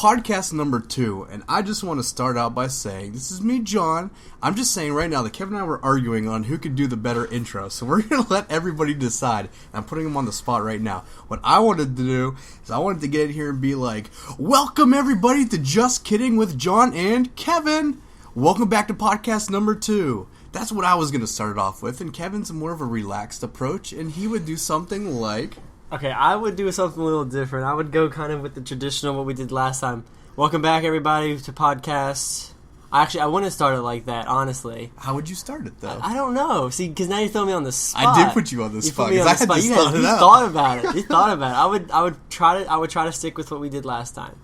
podcast number 2, and I just want to start out by saying, this is me, John. I'm just saying right now that Kevin and I were arguing on who could do the better intro, so we're going to let everybody decide, and I'm putting them on the spot right now. What I wanted to do is I wanted to get in here and be like, welcome everybody to Just Kidding with John and Kevin. Welcome back to podcast number 2. That's what I was going to start it off with, and Kevin's more of a relaxed approach, and he would do something like... Okay, I would do something a little different. I would go kind of with the traditional what we did last time. Welcome back, everybody, to podcast. Actually, I wouldn't start it like that, honestly. How would you start it, though? I don't know. See, because now you throw me on the spot. I did put you on the spot. You thought about it. You thought about it. I would try to stick with what we did last time.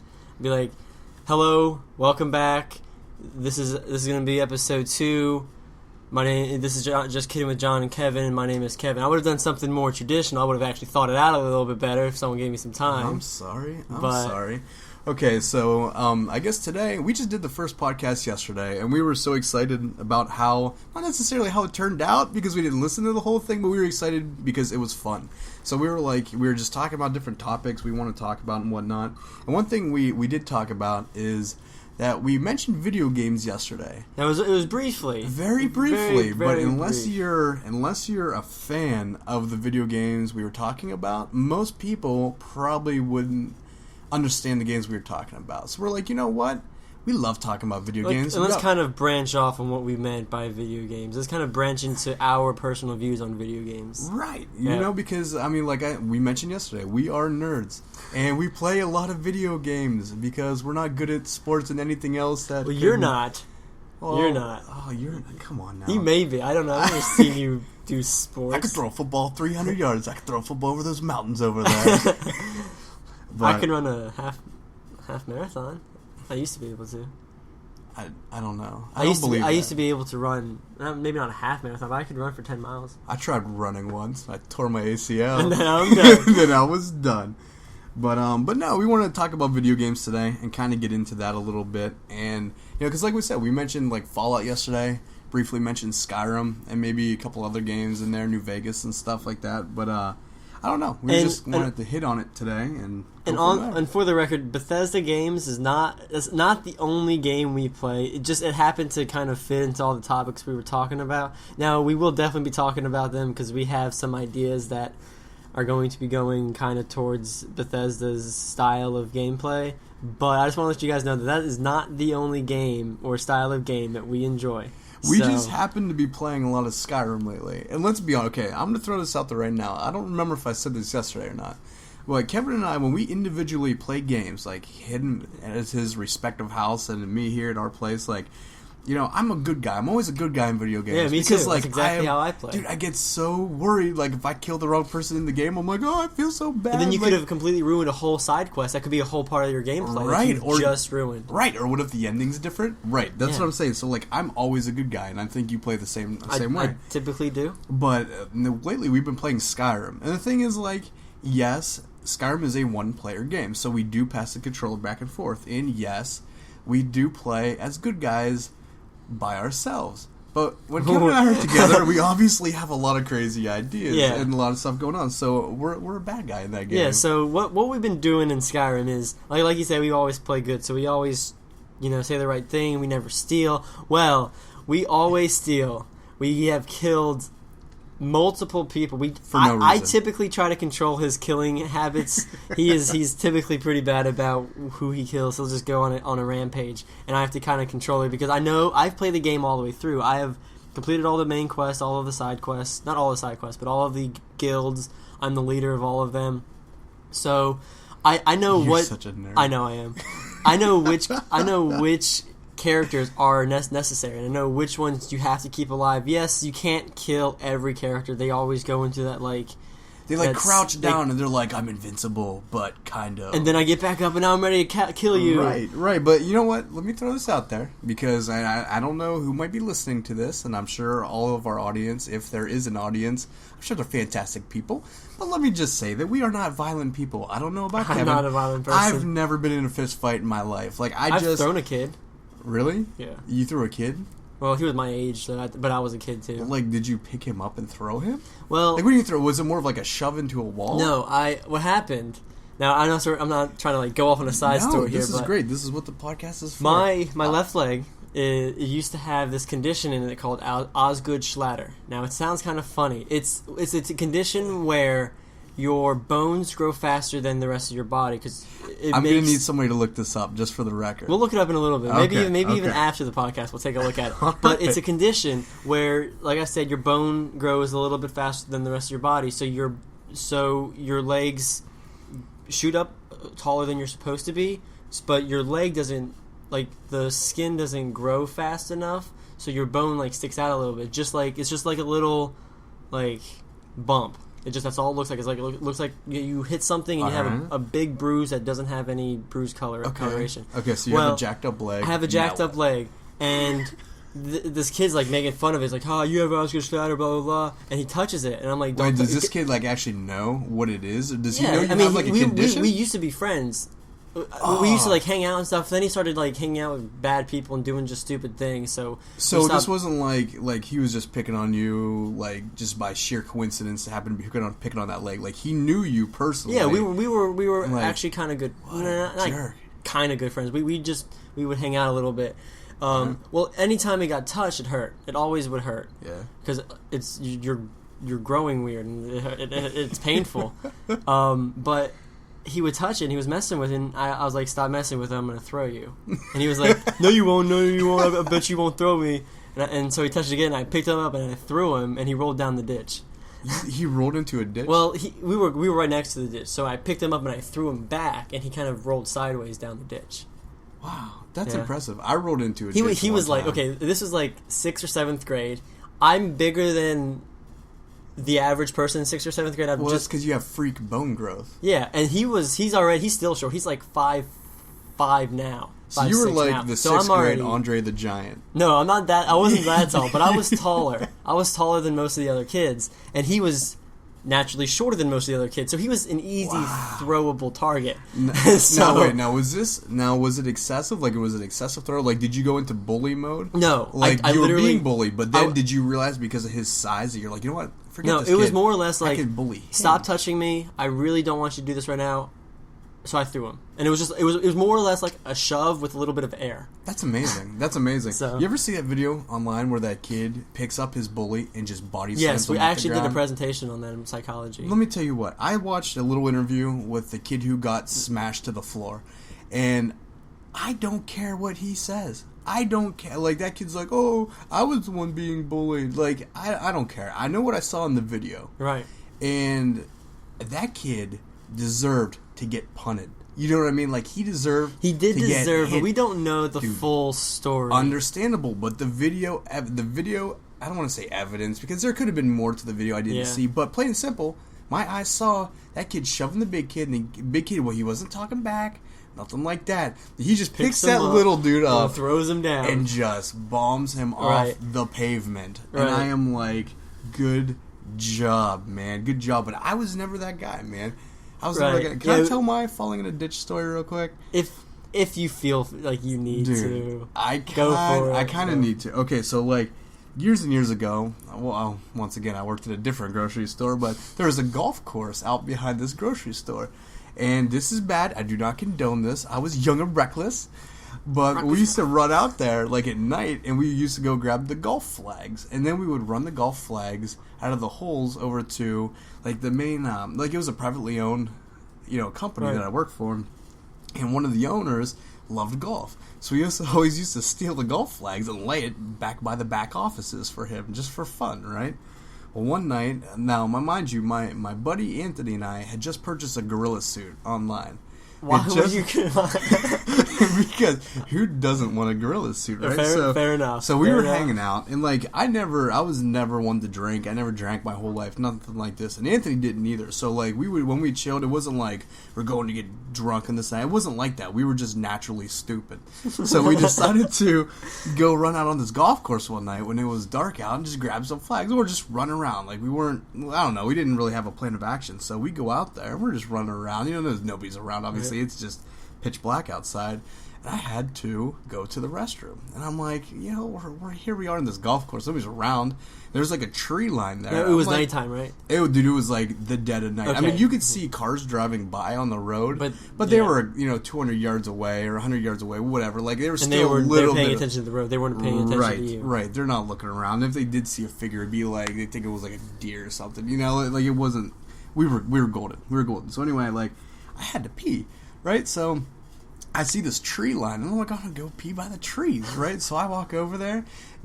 Be like, hello, welcome back. This is going to be episode 2. This is Just Kidding with John and Kevin. My name is Kevin. I would have done something more traditional. I would have actually thought it out a little bit better if someone gave me some time. I'm sorry. Okay, so I guess today, we just did the first podcast yesterday, and we were so excited about how, not necessarily how it turned out, because we didn't listen to the whole thing, but we were excited because it was fun. So we were just talking about different topics we want to talk about and whatnot. And one thing we did talk about is... that we mentioned video games yesterday. It was briefly. Very briefly, very but unless brief. you're a fan of the video games we were talking about, most people probably wouldn't understand the games we were talking about. So we're like, you know what? We love talking about video games. And let's kind of branch off on what we meant by video games. Let's kind of branch into our personal views on video games. Right. You know, because, I mean, we mentioned yesterday, we are nerds. And we play a lot of video games because we're not good at sports and anything else that... Well, you're not. You're not. Oh, come on now. You may be. I don't know. I've never seen you do sports. I could throw a football 300 yards. I could throw a football over those mountains over there. I can run a half marathon. I used to be able to. I don't know. I used to be able to run, maybe not a half marathon, but I could run for 10 miles. I tried running once. I tore my ACL. And then I'm done. Then I was done. But no, we wanted to talk about video games today and kind of get into that a little bit. And, because like we said, we mentioned Fallout yesterday, briefly mentioned Skyrim, and maybe a couple other games in there, New Vegas and stuff like that. But, I don't know. We just wanted to hit on it today and for the record, Bethesda games it's not the only game we play. It happened to kind of fit into all the topics we were talking about. Now we will definitely be talking about them because we have some ideas that are going to be going kind of towards Bethesda's style of gameplay. But I just want to let you guys know that is not the only game or style of game that we enjoy. We just happen to be playing a lot of Skyrim lately. And let's be honest, okay, I'm going to throw this out there right now. I don't remember if I said this yesterday or not. But Kevin and I, when we individually play games, hidden at his respective house and me here at our place, I'm a good guy. I'm always a good guy in video games. Yeah, me because, too. That's exactly how I play. Dude, I get so worried. If I kill the wrong person in the game, I'm like, oh, I feel so bad. And then you could have completely ruined a whole side quest. That could be a whole part of your gameplay that you just ruined. Right, or what if the ending's different? Right, that's what I'm saying. So, I'm always a good guy, and I think you play the same way. I typically do. But lately, we've been playing Skyrim. And the thing is, yes, Skyrim is a one-player game, so we do pass the controller back and forth. And yes, we do play as good guys by ourselves. But when Kevin and I are together, we obviously have a lot of crazy ideas and a lot of stuff going on. So we're a bad guy in that game. Yeah, so what we've been doing in Skyrim is, like you said, we always play good. So we always, say the right thing. We never steal. Well, we always steal. We have killed multiple people. For no reason. I typically try to control his killing habits. He's typically pretty bad about who he kills. He'll just go on a rampage, and I have to kind of control it because I know I've played the game all the way through. I have completed all the main quests, all of the side quests, not all the side quests, but all of the guilds. I'm the leader of all of them. So I know You're what such a nerd. I know I am. I know which characters are necessary, and I know which ones you have to keep alive. Yes, you can't kill every character. They always go into that they crouch down and they're like, I'm invincible, but kind of. And then I get back up and now I'm ready to kill you. Right. But you know what? Let me throw this out there because I don't know who might be listening to this, and I'm sure all of our audience, if there is an audience, I'm sure they're fantastic people. But let me just say that we are not violent people. I don't know about Kevin. I'm not a violent person. I've never been in a fist fight in my life. I've thrown a kid. Really? Yeah. You threw a kid? Well, he was my age, but I was a kid too. Did you pick him up and throw him? Well, what did you throw? Was it more of a shove into a wall? No, what happened Now I know, sir, I'm not trying to like go off on a side story here. This is but great. This is what the podcast is for. My left leg, it used to have this condition in it called Osgood-Schlatter. Now it sounds kind of funny. It's a condition where your bones grow faster than the rest of your body because I'm going to need somebody to look this up just for the record. We'll look it up in a little bit. Maybe even after the podcast we'll take a look at it. But it's a condition where, like I said, your bone grows a little bit faster than the rest of your body, so your legs shoot up taller than you're supposed to be, but your leg doesn't, like, the skin doesn't grow fast enough, so your bone like sticks out a little bit. It's just like a little like bump. That's all it looks like. It looks like you hit something and you have a big bruise that doesn't have any bruise coloration. Okay, so you have a jacked up leg. I have a jacked up leg, and this kid's like making fun of it. He's like, "Oh, you have Osgood-Schlatter, blah blah blah," and he touches it, and I'm like, "Wait, does this kid like actually know what it is? Or does he know you have like a condition?" We used to be friends. We used to like hang out and stuff. Then he started like hanging out with bad people and doing just stupid things. So this wasn't like he was just picking on you like just by sheer coincidence to happen to be picking on that leg. Like he knew you personally. Yeah, we were like, actually kind of good. Jerk. Kind of good friends. We would hang out a little bit. Well, anytime it got touched, it hurt. It always would hurt. Yeah, because you're growing weird and it's painful. But he would touch it and he was messing with it, and I was like, "Stop messing with it, I'm going to throw you." And he was like, no you won't, I bet you won't throw me. And so he touched it again, and I picked him up and I threw him, and he rolled down the ditch. He rolled into a ditch? Well, we were right next to the ditch, so I picked him up and I threw him back, and he kind of rolled sideways down the ditch. Wow, that's impressive. I rolled into a ditch. He was like, okay, this was like 6th or 7th grade. I'm bigger than the average person in 6th or 7th grade. That's because you have freak bone growth. Yeah, and he's still short. He's like 5'5" now. So you were like the 6th grade Andre the Giant. No, I'm not that. I wasn't that tall, but I was taller. I was taller than most of the other kids, and he was naturally shorter than most of the other kids. So he was an easy throwable target. Now was it excessive? Like, was it excessive throw? Like, did you go into bully mode? No, like you were being bullied, but then did you realize because of his size that you're like, you know what? Forget this it was kid. more or less like, bully him. Stop touching me. I really don't want you to do this right now. So I threw him, and it was more or less like a shove with a little bit of air. That's amazing. That's amazing. So, you ever see that video online where that kid picks up his bully and just body slams him? Yes, we actually did a presentation on that in psychology. Let me tell you what. I watched a little interview with the kid who got smashed to the floor, and I don't care what he says. I don't care. Like, that kid's like, "Oh, I was the one being bullied." Like, I don't care. I know what I saw in the video. Right. And that kid deserved to get punted. You know what I mean? Like, he did deserve, but we don't know the full story. Understandable, but the video, I don't want to say evidence, because there could have been more to the video I didn't see, but plain and simple, my eyes saw that kid shoving the big kid, and the big kid, well, he wasn't talking back, nothing like that. He just picks that little dude up, throws him down, and just bombs him off the pavement. Right. And I am like, good job, man. Good job. But I was never that guy, man. I was never that guy. Can I tell my falling in a ditch story real quick? If you feel like you need to, go for it. I kind of need to. Okay, so like years and years ago, well, once again, I worked at a different grocery store, but there was a golf course out behind this grocery store. And this is bad. I do not condone this. I was young and reckless. But we used to run out there like at night, and we used to go grab the golf flags. And then we would run the golf flags out of the holes over to like the main, like it was a privately owned, company that I worked for. And one of the owners loved golf. So we always used to steal the golf flags and lay it back by the back offices for him, just for fun, right? Well, one night, now, mind you, my buddy Anthony and I had just purchased a gorilla suit online. Why would you? Because who doesn't want a gorilla suit, right? Fair enough. So we were hanging out, and like I was never one to drink. I never drank my whole life, nothing like this. And Anthony didn't either. So like when we chilled, it wasn't like we're going to get drunk on this night. It wasn't like that. We were just naturally stupid. So we decided to go run out on this golf course one night when it was dark out and just grab some flags. We were just running around like we weren't. I don't know. We didn't really have a plan of action. So we go out there. We're just running around. Nobody's around. Obviously, it's just pitch black outside. And I had to go to the restroom. And I'm like, we're here we are in this golf course. Nobody's around. There's like a tree line there. Yeah, it was nighttime, right? It was like the dead of night. Okay. I mean, you could see cars driving by on the road, but they were 200 yards away or 100 yards away, whatever. Like they were still they were paying attention to the road. They weren't paying attention to you. Right. They're not looking around. If they did see a figure, it'd be like they think it was like a deer or something. Like it wasn't. We were golden. We were golden. So anyway, like I had to pee, right? So I see this tree line, and I'm like, I'm gonna go pee by the trees, right? So I walk over there,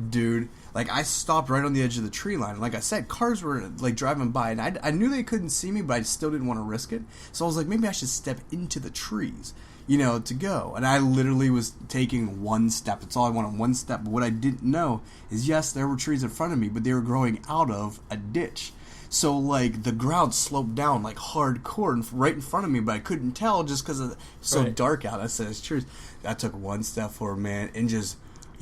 dude. Like I stopped right on the edge of the tree line. Like I said, cars were like driving by, and I knew they couldn't see me, but I still didn't want to risk it. So I was like, maybe I should step into the trees, to go. And I literally was taking one step. That's all I wanted, one step. But what I didn't know is, yes, there were trees in front of me, but they were growing out of a ditch. So, like, the ground sloped down, like, hardcore right in front of me, but I couldn't tell just because it's so dark out. I said, it's true. I took one step forward, man, and just,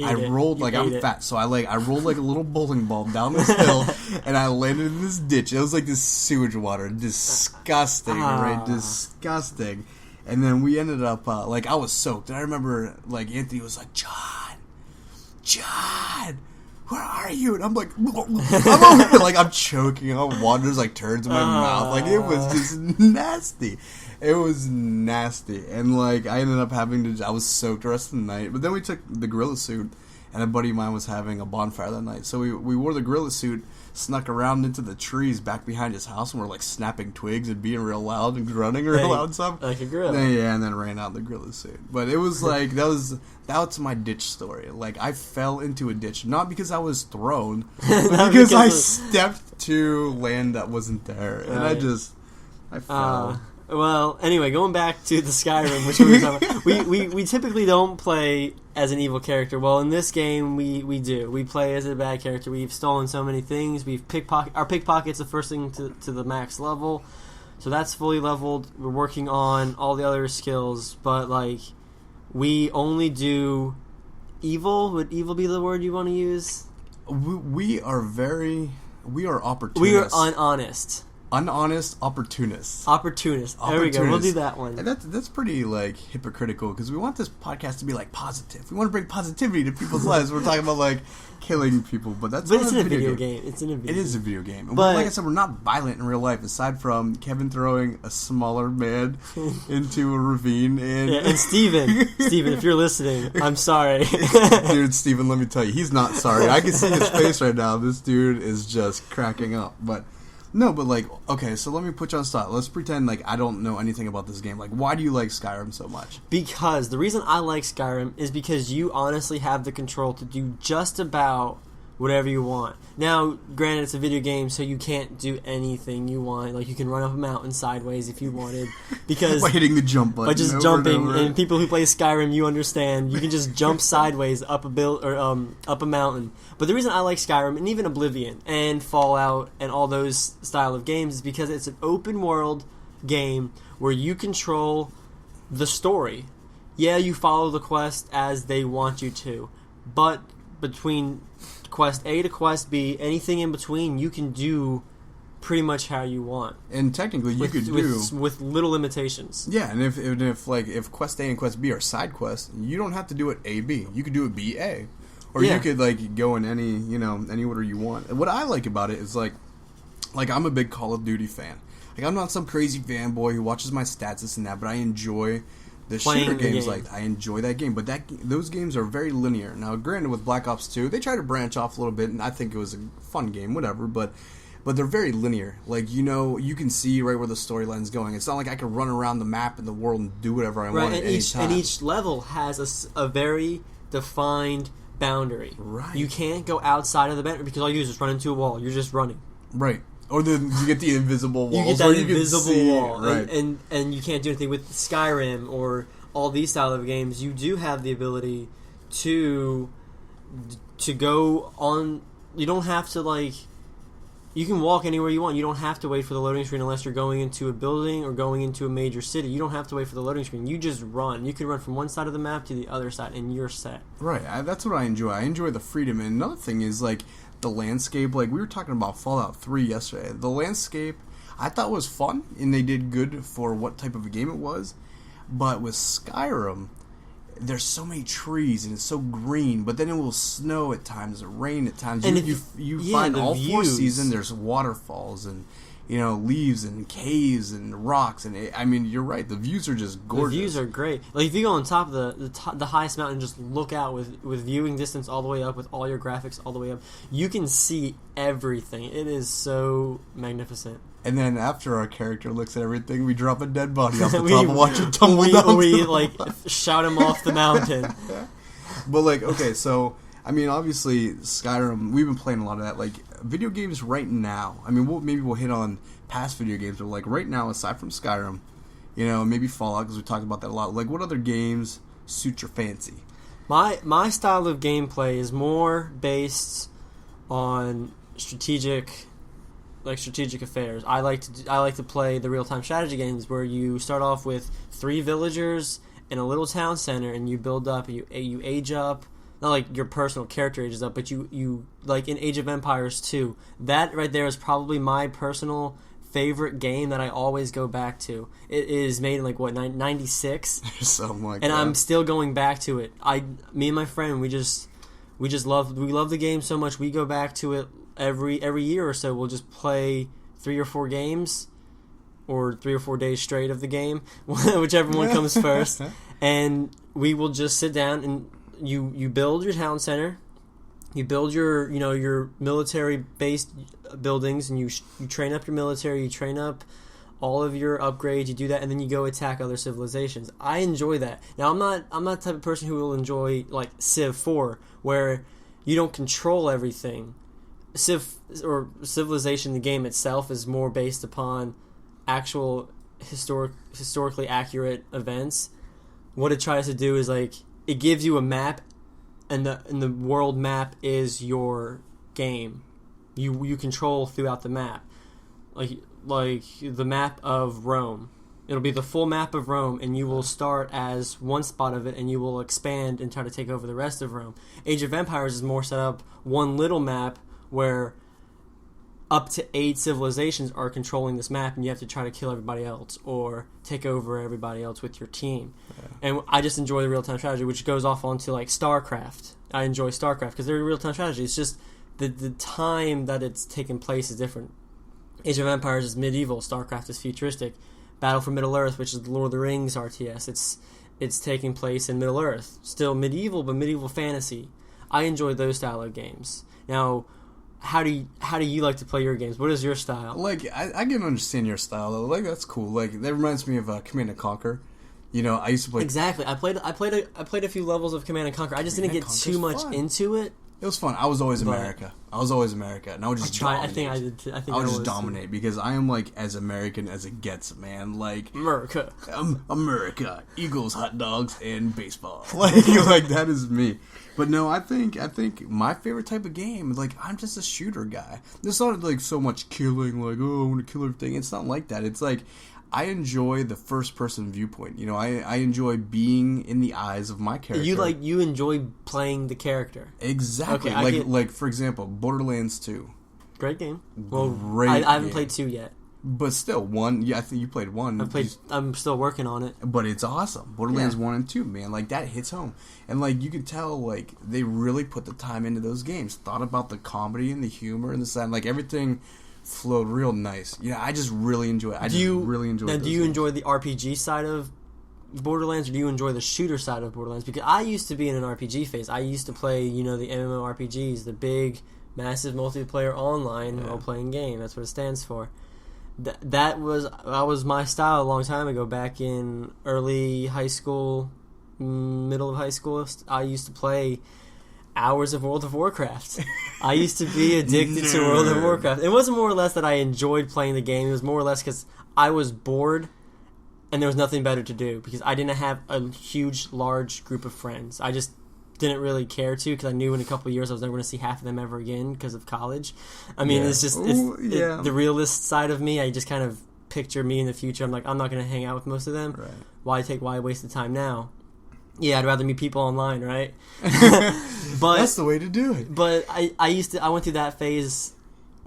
I rolled like I'm fat. So, I rolled like a little bowling ball down this hill, and I landed in this ditch. It was like this sewage water. Disgusting, right? Disgusting. And then we ended up, like, I was soaked. And I remember, like, Anthony was like, John, where are you? And I'm like, I'm over here. Like, I'm choking on water. There's like turds in my mouth. Like, it was just nasty. It was nasty. And like, I ended up I was soaked the rest of the night. But then we took the gorilla suit, and a buddy of mine was having a bonfire that night. So we wore the gorilla suit, snuck around into the trees back behind his house, and we're like snapping twigs and being real loud and grunting real loud and stuff. Like a gorilla. And then ran out in the gorilla suit. But it was like, that's my ditch story. Like, I fell into a ditch, not because I was thrown, but because I stepped to land that wasn't there. And I fell. Well, anyway, going back to the Skyrim, which we were talking about, we typically don't play as an evil character. Well, in this game, we do. We play as a bad character. We've stolen so many things. Our pickpocket's the first thing to the max level, so that's fully leveled. We're working on all the other skills, but like, we only do evil. Would evil be the word you want to use? We are opportunists. We are unhonest. Unhonest opportunists. There we go. We'll do that one. And that's pretty like hypocritical, because we want this podcast to be like positive. We want to bring positivity to people's lives. We're talking about like killing people, but it's in a video game. It's in a video. It is a video game. But like I said, we're not violent in real life, aside from Kevin throwing a smaller man into a ravine. And Steven, if you're listening, I'm sorry. Dude, Steven, let me tell you, he's not sorry. I can see his face right now. This dude is just cracking up. But no, but like, okay, so let me put you on spot. Let's pretend like I don't know anything about this game. Like, why do you like Skyrim so much? Because the reason I like Skyrim is because you honestly have the control to do just about whatever you want. Now, granted, it's a video game, so you can't do anything you want. Like, you can run up a mountain sideways if you wanted, because by hitting the jump button, by just jumping. And people who play Skyrim, you understand, you can just jump sideways up a mountain. But the reason I like Skyrim, and even Oblivion and Fallout and all those style of games, is because it's an open world game where you control the story. Yeah, you follow the quest as they want you to, but between Quest A to Quest B, anything in between, you can do pretty much how you want. And technically, you could do with little limitations. Yeah, and if Quest A and Quest B are side quests, you don't have to do it A B. You could do it B A, or you could like go in any order you want. And what I like about it is like I'm a big Call of Duty fan. Like, I'm not some crazy fanboy who watches my stats, this and that, but I enjoy the shooter games. Like, I enjoy that game, but those games are very linear. Now, granted, with Black Ops 2, they try to branch off a little bit, and I think it was a fun game, whatever, but they're very linear. Like, you can see right where the storyline's going. It's not like I can run around the map in the world and do whatever I want at any time. And each level has a very defined boundary. Right. You can't go outside of the boundary, because all you do is just run into a wall. You're just running. Right. Or then you get the invisible walls. You get that invisible wall. Right. And you can't do anything with Skyrim or all these style of games. You do have the ability to go on. You don't have to, like, you can walk anywhere you want. You don't have to wait for the loading screen unless you're going into a building or going into a major city. You don't have to wait for the loading screen. You just run. You can run from one side of the map to the other side, and you're set. Right. That's what I enjoy. I enjoy the freedom. And another thing is, like, the landscape. Like, we were talking about Fallout 3 yesterday. The landscape, I thought was fun, and they did good for what type of a game it was. But with Skyrim, there's so many trees and it's so green, but then it will snow at times, rain at times. And you find all 4 seasons. There's waterfalls and leaves and caves and rocks, and you're right. The views are just gorgeous. The views are great. Like if you go on top of the highest mountain and just look out with viewing distance all the way up, with all your graphics all the way up, you can see everything. It is so magnificent. And then after our character looks at everything, we drop a dead body off the top and watch it tumble down. We shout him off the mountain. But okay, so obviously Skyrim. We've been playing a lot of that. Like video games right now. Maybe we'll hit on past video games, but right now, aside from Skyrim, maybe Fallout, because we talked about that a lot. Like, what other games suit your fancy? My style of gameplay is more based on strategic affairs. I like to play the real-time strategy games where you start off with 3 villagers in a little town center and you build up and you age up. Not like your personal character ages up, but you like in Age of Empires 2. That right there is probably my personal favorite game that I always go back to. It is made in 96, something like and that. I'm still going back to it. Me and my friend, we love the game so much. We go back to it every year or so. We'll just play 3 or 4 games, or 3 or 4 days straight of the game, whichever one comes first, and we will just sit down and you build your town center, you build your your military based buildings, and you train up your military, you train up all of your upgrades, you do that, and then you go attack other civilizations. I enjoy that. Now I'm not the type of person who will enjoy like Civ 4, where you don't control everything. Civ or Civilization, the game itself, is more based upon actual historically accurate events. What it tries to do is it gives you a map, and the world map is your game. You control throughout the map, like the map of Rome. It'll be the full map of Rome, and you will start as one spot of it, and you will expand and try to take over the rest of Rome. Age of Empires is more set up one little map where up to 8 civilizations are controlling this map, and you have to try to kill everybody else or take over everybody else with your team. Yeah. And I just enjoy the real-time strategy, which goes off onto StarCraft. I enjoy StarCraft because they're real-time strategy. It's just the time that it's taking place is different. Age of Empires is medieval. StarCraft is futuristic. Battle for Middle-earth, which is the Lord of the Rings RTS, it's taking place in Middle-earth. Still medieval, but medieval fantasy. I enjoy those style of games. Now, how do you like to play your games? What is your style? I can understand your style though. That's cool. That reminds me of Command & Conquer. I used to play. Exactly. I played a few levels of Command & Conquer. I just didn't get too much into it. It was fun. I was always America. And I would just dominate. I think I did. I would just dominate because I am as American as it gets, man. America, America, Eagles, hot dogs, and baseball. That is me. But no, I think my favorite type of game, I'm just a shooter guy. It's not so much killing, I want to kill everything. It's not like that. It's I enjoy the first person viewpoint. I enjoy being in the eyes of my character. You enjoy playing the character. Exactly. Okay, for example, Borderlands 2. Great game. I haven't played 2 yet. But still, 1, yeah, I think you played 1. I'm still working on it. But it's awesome. Borderlands 1 and 2, man. That hits home. And, you can tell, they really put the time into those games. Thought about the comedy and the humor and the sound. Everything flowed real nice. I just really enjoy it. Do you enjoy the RPG side of Borderlands, or do you enjoy the shooter side of Borderlands? Because I used to be in an RPG phase. I used to play, the MMORPGs, the big, massive multiplayer online role-playing game. That's what it stands for. That was my style a long time ago. Back in early high school, middle of high school, I used to play hours of World of Warcraft. I used to be addicted to World of Warcraft. It wasn't more or less that I enjoyed playing the game. It was more or less because I was bored and there was nothing better to do, because I didn't have a huge, large group of friends. I just didn't really care to, because I knew in a couple of years I was never going to see half of them ever again because of college. It's just the realist side of me. I just kind of picture me in the future. I'm I'm not going to hang out with most of them. Right. Why waste the time now? Yeah, I'd rather meet people online, right? But that's the way to do it. But I went through that phase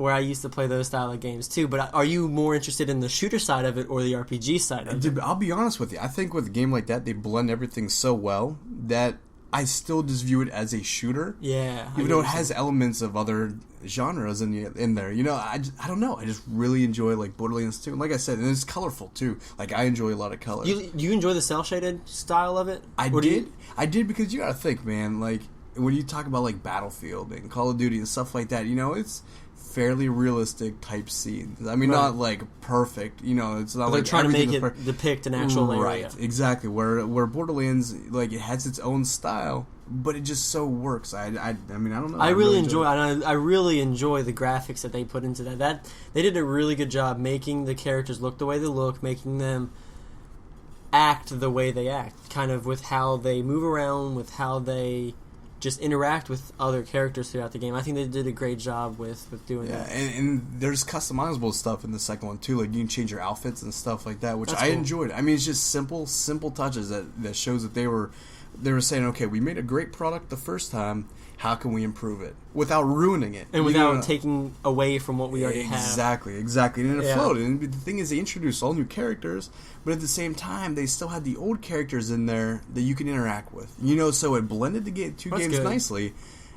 where I used to play those style of games too. But are you more interested in the shooter side of it or the RPG side of it? Dude, I'll be honest with you. I think with a game like that, they blend everything so well that I still just view it as a shooter. Yeah. Even though it has elements of other genres in there. You know, I don't know. I just really enjoy, like, Borderlands 2. And like I said, and it's colorful, too. Like, I enjoy a lot of color. Do you enjoy the cel-shaded style of it? I did because you gotta think, man, like, when you talk about, like, Battlefield and Call of Duty and stuff like that, you know, it's fairly realistic type scenes. I mean, not like perfect. You know, it's not but like they're trying to make it depict an actual area. Right, exactly. Where Borderlands, like, it has its own style, but it just so works. I mean, I don't know. I really enjoy. I really enjoy the graphics that they put into that. That they did a really good job making the characters look the way they look, making them act the way they act, kind of with how they move around, with how they just interact with other characters throughout the game. I think they did a great job with doing that. Yeah, and there's customizable stuff in the second one too. Like you can change your outfits and stuff like that, which That's I cool. enjoyed. I mean, it's just simple touches that shows that they were saying, okay, we made a great product the first time. How can we improve it without ruining it And without taking away from what we already have. Exactly. And it flowed. And the thing is, they introduced all new characters, but at the same time, they still had the old characters in there that you can interact with. You know, so it blended the two games nicely.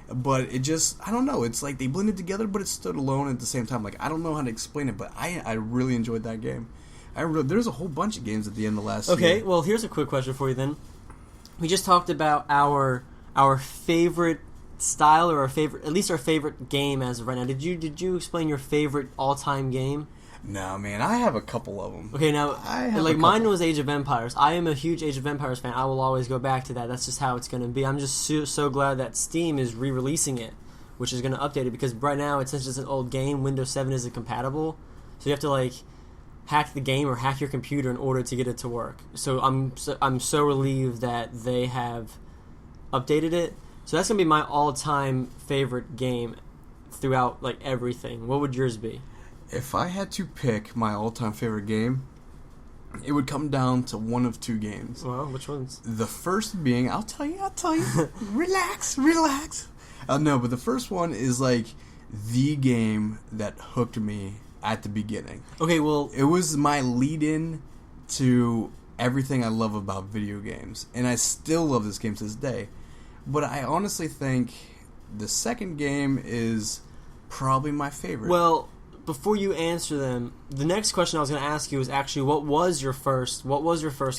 But it just, I don't know. It's like they blended together, but it stood alone at the same time. Like, I don't know how to explain it, but I really enjoyed that game. There's a whole bunch of games at the end of last year. Okay, well, here's a quick question for you then. We just talked about our favorite style or at least our favorite game as of right now. Did you explain your favorite all-time game? No, man, I have a couple of them. Okay, now, like mine was Age of Empires. I am a huge Age of Empires fan. I will always go back to that. That's just how it's going to be. I'm just so glad that Steam is re-releasing it, which is going to update it, because right now, since it's an old game, Windows 7 isn't compatible, so you have to, like, hack the game or hack your computer in order to get it to work. So I'm so relieved that they have updated it. So that's going to be my all-time favorite game throughout, like, everything. What would yours be? If I had to pick my all-time favorite game, it would come down to one of two games. Well, which ones? The first being, I'll tell you. relax. No, but the first one is, like, the game that hooked me at the beginning. Okay, well, it was my lead-in to everything I love about video games, and I still love this game to this day. But I honestly think the second game is probably my favorite. Well, before you answer them, the next question I was going to ask you is actually what was your first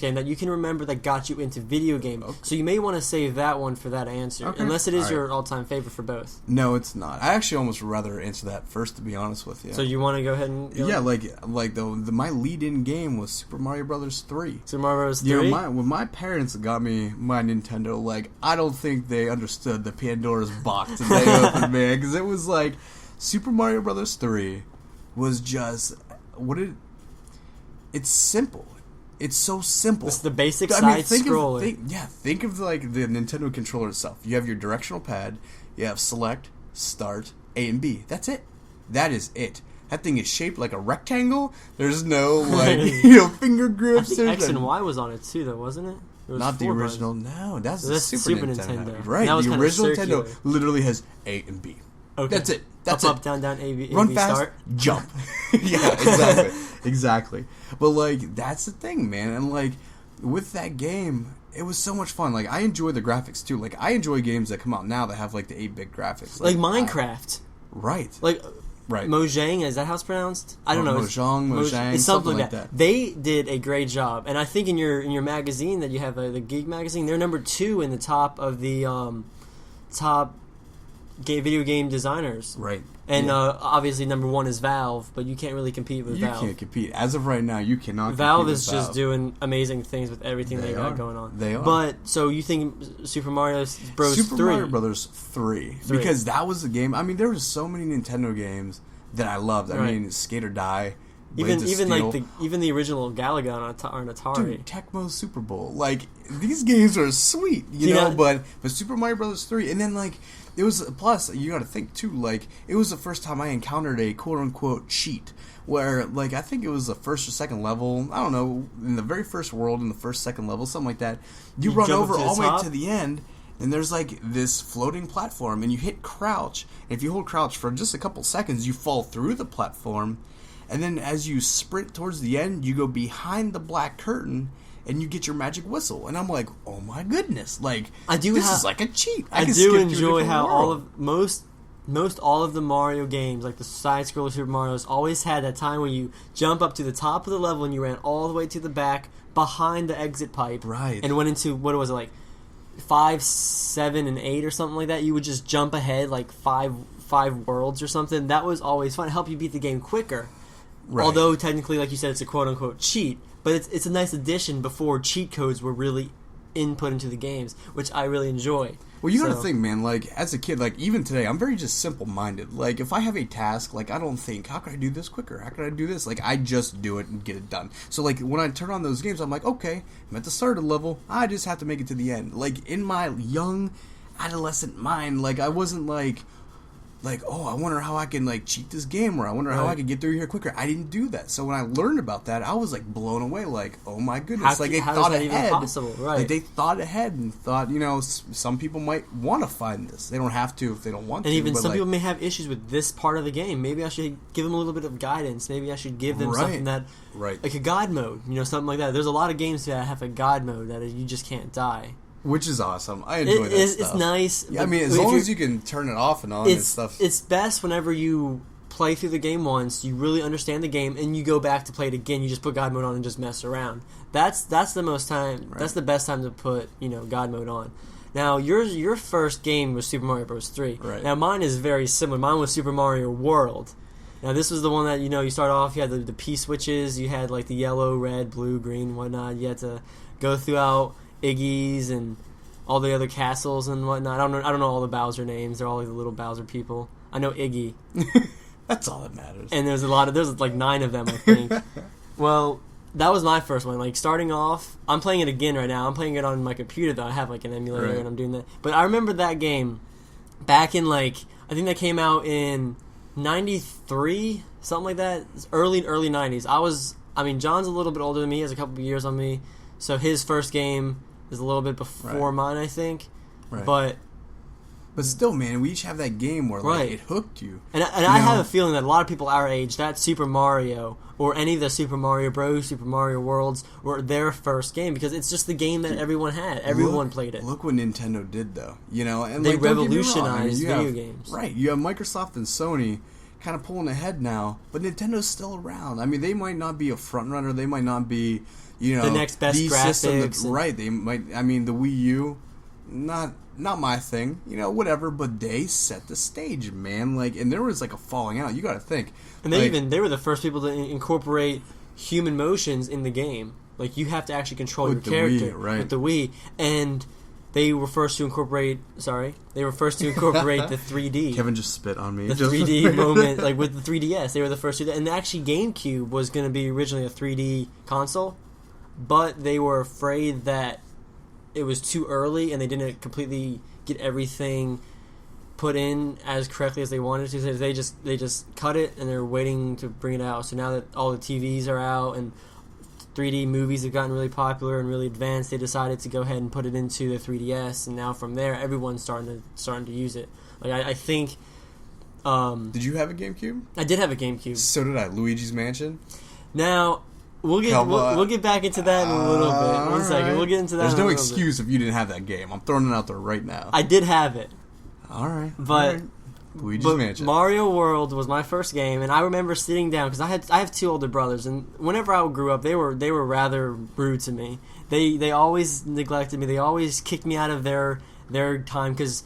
game that you can remember that got you into video games? Okay. So you may want to save that one for that answer, unless it is your all-time favorite for both. No, it's not. I actually almost rather answer that first, to be honest with you. So you want to go ahead and... Yeah, my lead-in game was Super Mario Brothers 3. Super Mario Bros. 3? Yeah, when my parents got me my Nintendo, like, I don't think they understood the Pandora's box that they opened, man, because it was like Super Mario Brothers 3 was just it's simple. It's so simple. It's the basic side scroller. Think of like the Nintendo controller itself. You have your directional pad, you have select, start, A and B. That's it. That is it. That thing is shaped like a rectangle. There's no finger grips. I think X and Y was on it too, though, wasn't it? It was not the original. No, that's the Super Nintendo. Right. The original Nintendo literally has A and B. Okay. That's it. That's up, down, A, B, run A, B, fast, start. Jump. Yeah, exactly. But, like, that's the thing, man. And, like, with that game, it was so much fun. Like, I enjoy the graphics, too. Like, I enjoy games that come out now that have, like, the 8-bit graphics. Like Minecraft. Right. Like, Mojang, is that how it's pronounced? I don't know. Mojang, it's something like that. They did a great job. And I think in your magazine that you have, the Geek magazine, they're number 2 in the top of the top video game designers. Right. And obviously number 1 is Valve, but you can't really compete with Valve. You can't compete. As of right now, you cannot Valve compete is just doing amazing things with everything they got going on. They are. But, so you think Super Mario Bros. 3? Super Mario Brothers 3. Because that was the game. I mean, there were so many Nintendo games that I loved. I mean, Skate or Die. Even the original Galaga on Atari. Dude, Tecmo Super Bowl. Like, these games are sweet, you know, but Super Mario Brothers 3, and then, like, it was, plus, you gotta think, too, like, it was the first time I encountered a quote-unquote cheat, where, like, I think it was the first or second level, I don't know, in the very first world, in the first, second level, something like that, you run over all the way to the end, and there's like this floating platform, and you hit crouch, and if you hold crouch for just a couple seconds, you fall through the platform, and then as you sprint towards the end, you go behind the black curtain, and you get your magic whistle. And I'm like, oh my goodness, like, this is like a cheat. I do enjoy how most all of the Mario games, like the side-scroller Super Mario's, always had that time when you jump up to the top of the level and you ran all the way to the back behind the exit pipe, right? And went into, what was it, like 5, 7, and 8 or something like that. You would just jump ahead like five worlds or something. That was always fun. It helped you beat the game quicker. Right. Although technically, like you said, it's a quote-unquote cheat. But it's a nice addition before cheat codes were really input into the games, which I really enjoy. Well, you gotta think, man, like, as a kid, like, even today, I'm very just simple-minded. Like, if I have a task, like, I don't think, how can I do this quicker? How can I do this? Like, I just do it and get it done. So, like, when I turn on those games, I'm like, okay, I'm at the start of the level, I just have to make it to the end. Like, in my young adolescent mind, like, I wasn't like, oh, I wonder how I can, like, cheat this game, or I wonder how I can get through here quicker. I didn't do that. So when I learned about that, I was, like, blown away. Like, oh, my goodness. Like, they thought ahead. Right. Like, they thought ahead and thought, you know, some people might want to find this. They don't have to if they don't want to. And even some people may have issues with this part of the game. Maybe I should give them a little bit of guidance. Maybe I should give them something that, like a God mode, you know, something like that. There's a lot of games that have a God mode that you just can't die. Which is awesome. I enjoy that stuff. It's nice. Yeah, I mean, as long as you can turn it off and on and stuff. It's best whenever you play through the game once, you really understand the game, and you go back to play it again. You just put God mode on and just mess around. That's the most time. Right. That's the best time to put, you know, God mode on. Now, your first game was Super Mario Bros. 3. Right. Now, mine is very similar. Mine was Super Mario World. Now, this was the one that, you know, you start off, you had the P switches, you had, like, the yellow, red, blue, green, whatnot. You had to go throughout Iggy's and all the other castles and whatnot. I don't know all the Bowser names. They're all like the little Bowser people. I know Iggy. That's all that matters. And there's like 9 of them, I think. Well, that was my first one. Like, starting off, I'm playing it again right now. I'm playing it on my computer, though. I have, like, an emulator, and I'm doing that. But I remember that game back in, like, I think that came out in 93, something like that. It's early 90s. John's a little bit older than me. He has a couple of years on me. So his first game is a little bit before mine, I think. Right. But still, man, we each have that game where like, it hooked you. And I have a feeling that a lot of people our age, that Super Mario or any of the Super Mario Bros., Super Mario Worlds, were their first game because it's just the game that everyone had. Everyone played it. Look what Nintendo did, though. You know, and they like, revolutionized video games. Right. You have Microsoft and Sony kind of pulling ahead now, but Nintendo's still around. I mean, they might not be a front runner. They might not be, you know, the next best graphics. Right. They might. I mean, the Wii U, not my thing, you know, whatever, but they set the stage, man. Like, and there was like a falling out. You got to think. And they were the first people to incorporate human motions in the game. Like, you have to actually control your character with the Wii. And they were first to incorporate the 3D. Kevin just spit on me. The 3D moment, like with the 3DS, they were the first to do that. And actually, GameCube was going to be originally a 3D console, but they were afraid that it was too early and they didn't completely get everything put in as correctly as they wanted to. So they just cut it and they're waiting to bring it out. So now that all the TVs are out and 3D movies have gotten really popular and really advanced, they decided to go ahead and put it into the 3DS. And now from there, everyone's starting to use it. Like I think. Did you have a GameCube? I did have a GameCube. So did I. Luigi's Mansion. Now. We'll get back into that in a little bit. 1 second. Right. We'll get into that. There's no excuse if you didn't have that game. I'm throwing it out there right now. I did have it. All right. But Luigi's Mansion. Mario World was my first game, and I remember sitting down because I have 2 older brothers, and whenever I grew up, they were rather rude to me. They always neglected me. They always kicked me out of their time because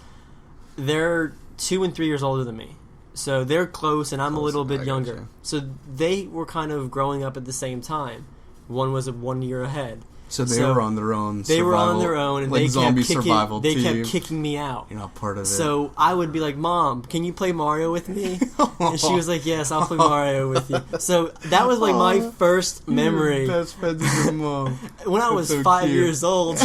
they're 2 and 3 years older than me. So they're close, and I'm a little bit younger. So they were kind of growing up at the same time. One was 1 year ahead. So they were on their own. They were on their own, and like they kept kicking me out. You're not part of it. So I would be like, "Mom, can you play Mario with me?" And she was like, "Yes, I'll play Mario with you." So that was like my first memory. Best friends with your mom. When I was 5 years old.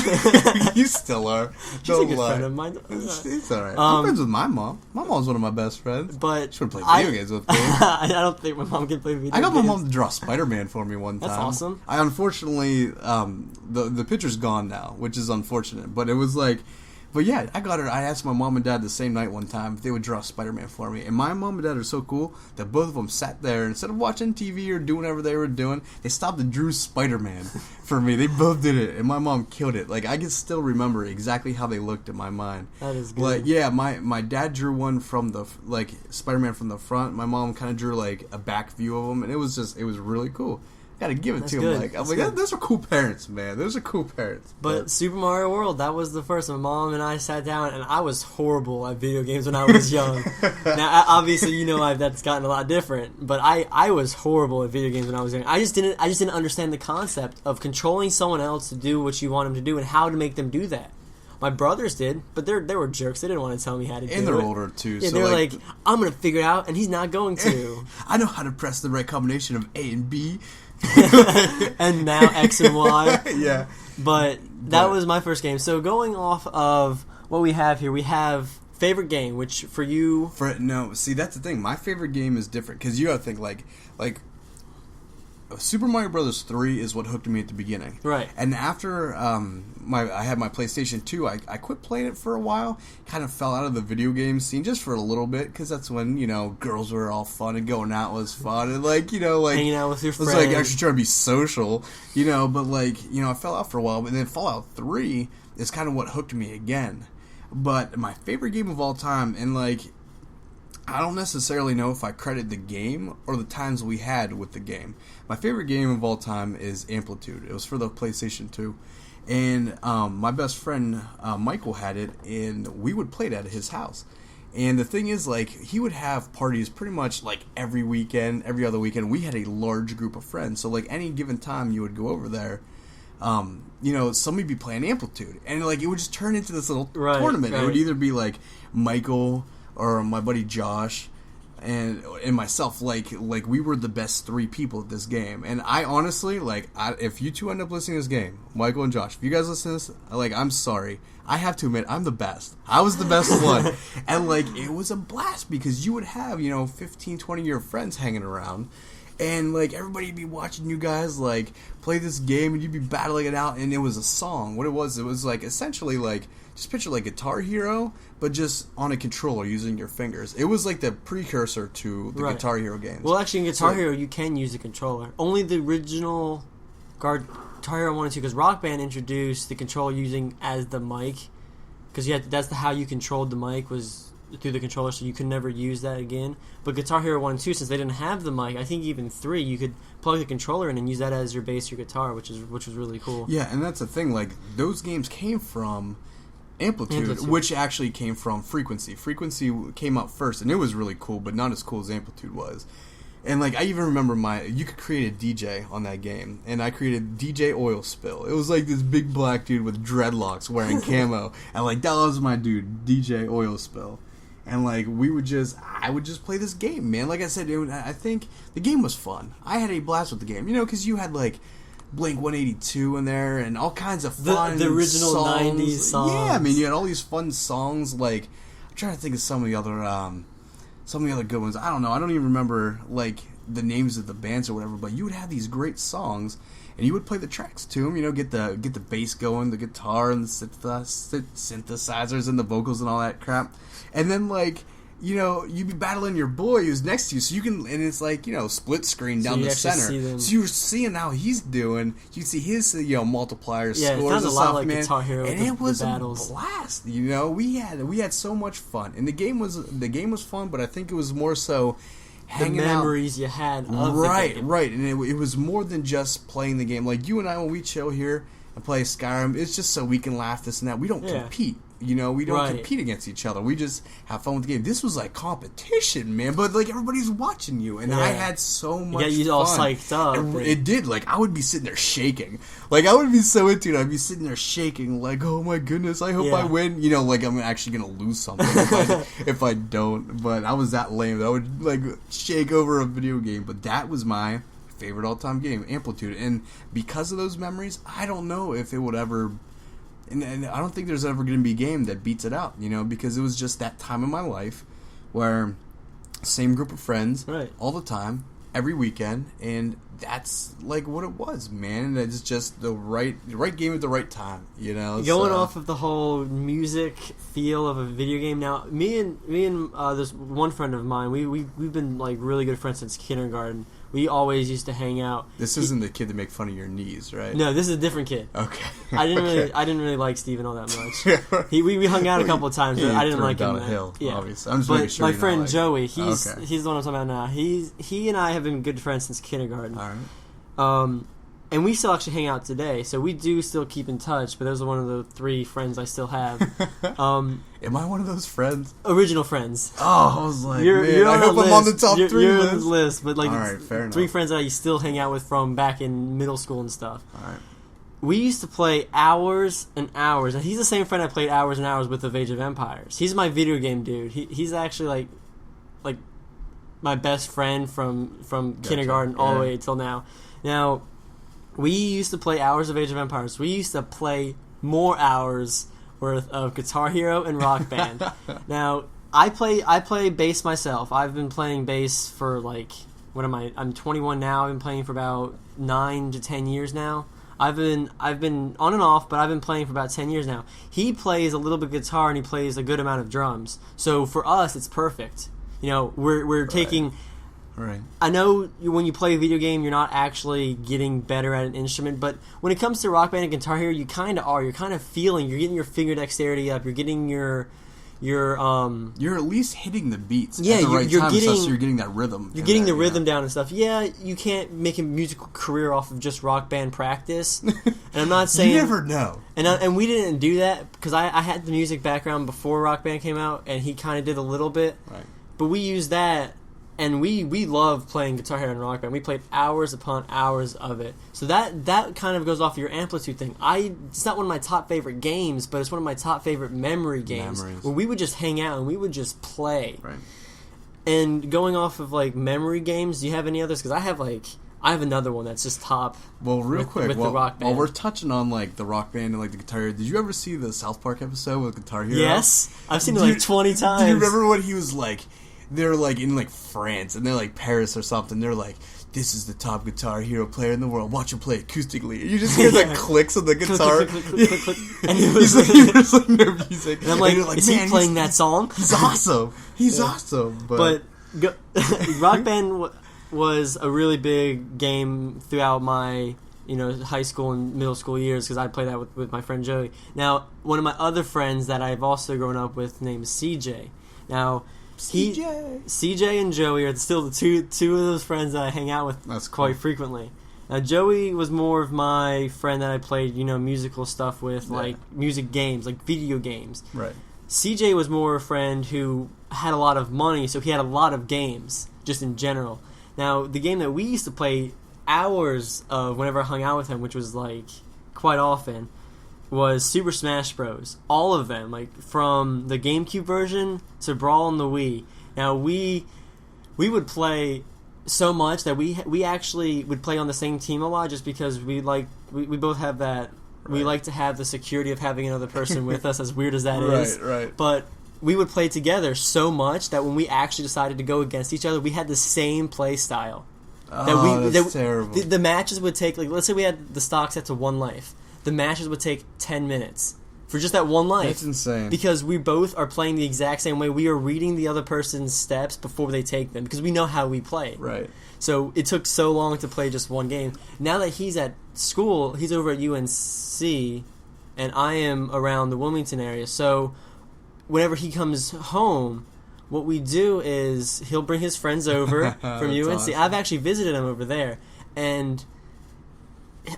You still are. She's a good friend of mine. It's all right. I'm friends with my mom. My mom's one of my best friends. But she would play video games with me. I don't think my mom can play video games. I got my mom to draw Spider-Man for me one time. That's awesome. I unfortunately, the picture's gone now, which is unfortunate. But it was like But yeah, I got her. I asked my mom and dad the same night one time if they would draw Spider-Man for me. And my mom and dad are so cool that both of them sat there, instead of watching TV or doing whatever they were doing, they stopped and drew Spider-Man for me. They both did it, and my mom killed it. Like, I can still remember exactly how they looked in my mind. That is good. Like, yeah, my dad drew one from the, like, Spider-Man from the front. My mom kind of drew, like, a back view of him, and it was really cool. Gotta give it to good. him. Like, I'm like, those are cool parents, man. Those are cool parents. But Super Mario World, that was the first. My mom and I sat down, and I was horrible at video games when I was young. Now, obviously, that's gotten a lot different. But I was horrible at video games when I was young. I just didn't understand the concept of controlling someone else to do what you want them to do and how to make them do that. My brothers did, but they were jerks. They didn't want to tell me how to do it. And they're older, too. Yeah, so they're like, I'm going to figure it out, and he's not going to. I know how to press the right combination of A and B. And now X and Y. Yeah. But that was my first game. So going off of what we have here, we have favorite game, which for you... See, that's the thing. My favorite game is different, because you gotta think, like Super Mario Brothers 3 is what hooked me at the beginning. Right. And after I had my PlayStation 2, I quit playing it for a while. Kind of fell out of the video game scene just for a little bit, because that's when, girls were all fun and going out was fun. And, hanging out with your friends. It was like actually trying to be social, but, I fell out for a while. But then Fallout 3 is kind of what hooked me again. But my favorite game of all time, and, I don't necessarily know if I credit the game or the times we had with the game. My favorite game of all time is Amplitude. It was for the PlayStation 2. And my best friend, Michael, had it, and we would play it at his house. And the thing is, he would have parties pretty much, every weekend, every other weekend. We had a large group of friends. So, any given time you would go over there, somebody would be playing Amplitude. And, it would just turn into this little tournament. Right. It would either be, Michael or my buddy Josh and myself, we were the best three people at this game. And I honestly, if you two end up listening to this game, Michael and Josh, if you guys listen to this, I'm sorry. I have to admit, I'm the best. I was the best one. And, it was a blast because you would have, 15, 20 of your friends hanging around. And, everybody would be watching you guys, play this game, and you'd be battling it out, and it was a song. What it was essentially, just picture, Guitar Hero, but just on a controller using your fingers. It was, the precursor to the Guitar Hero games. Well, actually, in Guitar Hero, you can use a controller. Only the original Guitar Hero 1 and 2, because Rock Band introduced the controller using as the mic, because that's how you controlled the mic, was through the controller, so you could never use that again. But Guitar Hero 1 and 2, since they didn't have the mic, I think even 3, you could plug the controller in and use that as your bass, your guitar, which was really cool. Yeah, and that's the thing, those games came from Amplitude, which actually came from Frequency. Frequency came out first, and it was really cool, but not as cool as Amplitude was. And, I even remember you could create a DJ on that game, and I created DJ Oil Spill. It was, this big black dude with dreadlocks wearing camo, and, that was my dude, DJ Oil Spill. And, I would just play this game, man. Like I said, I think the game was fun. I had a blast with the game, because you had, Blink 182 in there and all kinds of fun the original songs. 90s songs. Yeah, you had all these fun songs. I'm trying to think of some of the other good ones. I don't know. I don't even remember the names of the bands or whatever. But you would have these great songs, and you would play the tracks to them. Get the bass going, the guitar and the synthesizers and the vocals and all that crap. And then you'd be battling your boy who's next to you, so you can, and it's split screen down the center. So you're seeing how he's doing. You see his, multiplier scores and stuff, man. Guitar Hero, and it was a blast. We had so much fun, and the game was fun, but I think it was more so hanging the memories you had of right, the game. Right, and it was more than just playing the game. You and I, when we chill here and play Skyrim, it's just so we can laugh, this and that. We don't compete. We don't compete against each other. We just have fun with the game. This was competition, man. But everybody's watching you, and I had so much fun. You all psyched up. And it did. I would be sitting there shaking. I would be so into it. I'd be sitting there shaking. Oh my goodness, I hope I win. I'm actually gonna lose something if I don't. But I was that lame. I would shake over a video game. But that was my favorite all-time game, Amplitude. And because of those memories, I don't know if it would ever. And I don't think there's ever going to be a game that beats it out, because it was just that time in my life where same group of friends all the time, every weekend, and that's like what it was, man. It's just the right game at the right time, you know. Going off of the whole music feel of a video game. Now, me and this one friend of mine, we've been like really good friends since kindergarten. We always used to hang out. This isn't the kid that make fun of your knees, right? No, this is a different kid. Okay. I didn't really like Steven all that much. We hung out a couple of times, but I didn't like him. Down a hill, yeah. obviously. I'm just making sure. My friend like Joey, he's the one I'm talking about now. He and I have been good friends since kindergarten. All right. And we still actually hang out today, so we do still keep in touch. But those are one of the 3 friends I still have. Am I one of those friends? Original friends. Oh, I was like, you're I hope I'm on the top 3 you're list. on the list, but like all right, fair 3 enough. friends that I still hang out with from back in middle school and stuff. All right. We used to play hours and hours, and he's the same friend I played hours and hours with of Age of Empires. He's my video game dude. He's actually like my best friend from kindergarten all the way till now. Now, we used to play hours of Age of Empires. We used to play more hours worth of Guitar Hero and Rock Band. Now, I play bass myself. I've been playing bass for like, what am I? I'm 21 now. I've been playing for about 9 to 10 years now. I've been on and off, but I've been playing for about 10 years now. He plays a little bit of guitar and he plays a good amount of drums. So for us, it's perfect. You know, we're taking. Right. I know when you play a video game, you're not actually getting better at an instrument, but when it comes to Rock Band and Guitar Hero, you kind of are. You're kind of feeling. You're getting your finger dexterity up. You're getting your. You're at least hitting the beats yeah, at the right you're time, getting, so you're getting that rhythm. You're getting the rhythm down and stuff. Yeah, you can't make a musical career off of just Rock Band practice. And I'm not saying you never know. And we didn't do that because I had the music background before Rock Band came out, and he kind of did a little bit. Right. But we used that. And we love playing Guitar Hero and Rock Band. We played hours upon hours of it. So that kind of goes off your Amplitude thing. It's not one of my top favorite games, but it's one of my top favorite memory games. Where we would just hang out and we would just play. Right. And going off of like memory games, do you have any others? Because I have another one that's just top. Well, real quick, with the Rock Band. while we're touching on like the Rock Band and like the Guitar Hero, did you ever see the South Park episode with Guitar Hero? Yes, I've seen it like 20 times. Do you remember when he was like? They're like in like France and they're like Paris or something. They're like, this is the top Guitar Hero player in the world. Watch him play acoustically. You just hear the clicks of the guitar. Click. And he was like their music. And I'm like, is he playing that song? He's awesome. He's awesome. But Rock Band was a really big game throughout my high school and middle school years because I played that with my friend Joey. Now, one of my other friends that I've also grown up with named CJ. Now, CJ and Joey are still the two of those friends that I hang out with quite frequently. Now, Joey was more of my friend that I played, musical stuff with, like music games, like video games. Right. CJ was more a friend who had a lot of money, so he had a lot of games, just in general. Now, the game that we used to play hours of whenever I hung out with him, which was like quite often, was Super Smash Bros. All of them, like from the GameCube version to Brawl on the Wii. Now we would play so much that we actually would play on the same team a lot, just because we both have that. Right. We like to have the security of having another person with us, as weird as that is. Right. But we would play together so much that when we actually decided to go against each other, we had the same play style. That's terrible. The matches would take, like, let's say we had the stock set to 1 life. The matches would take 10 minutes for just that 1 life. That's insane. Because we both are playing the exact same way. We are reading the other person's steps before they take them because we know how we play. Right. So it took so long to play just one game. Now that he's at school, he's over at UNC, and I am around the Wilmington area. So whenever he comes home, what we do is he'll bring his friends over from UNC. Awesome. I've actually visited him over there, and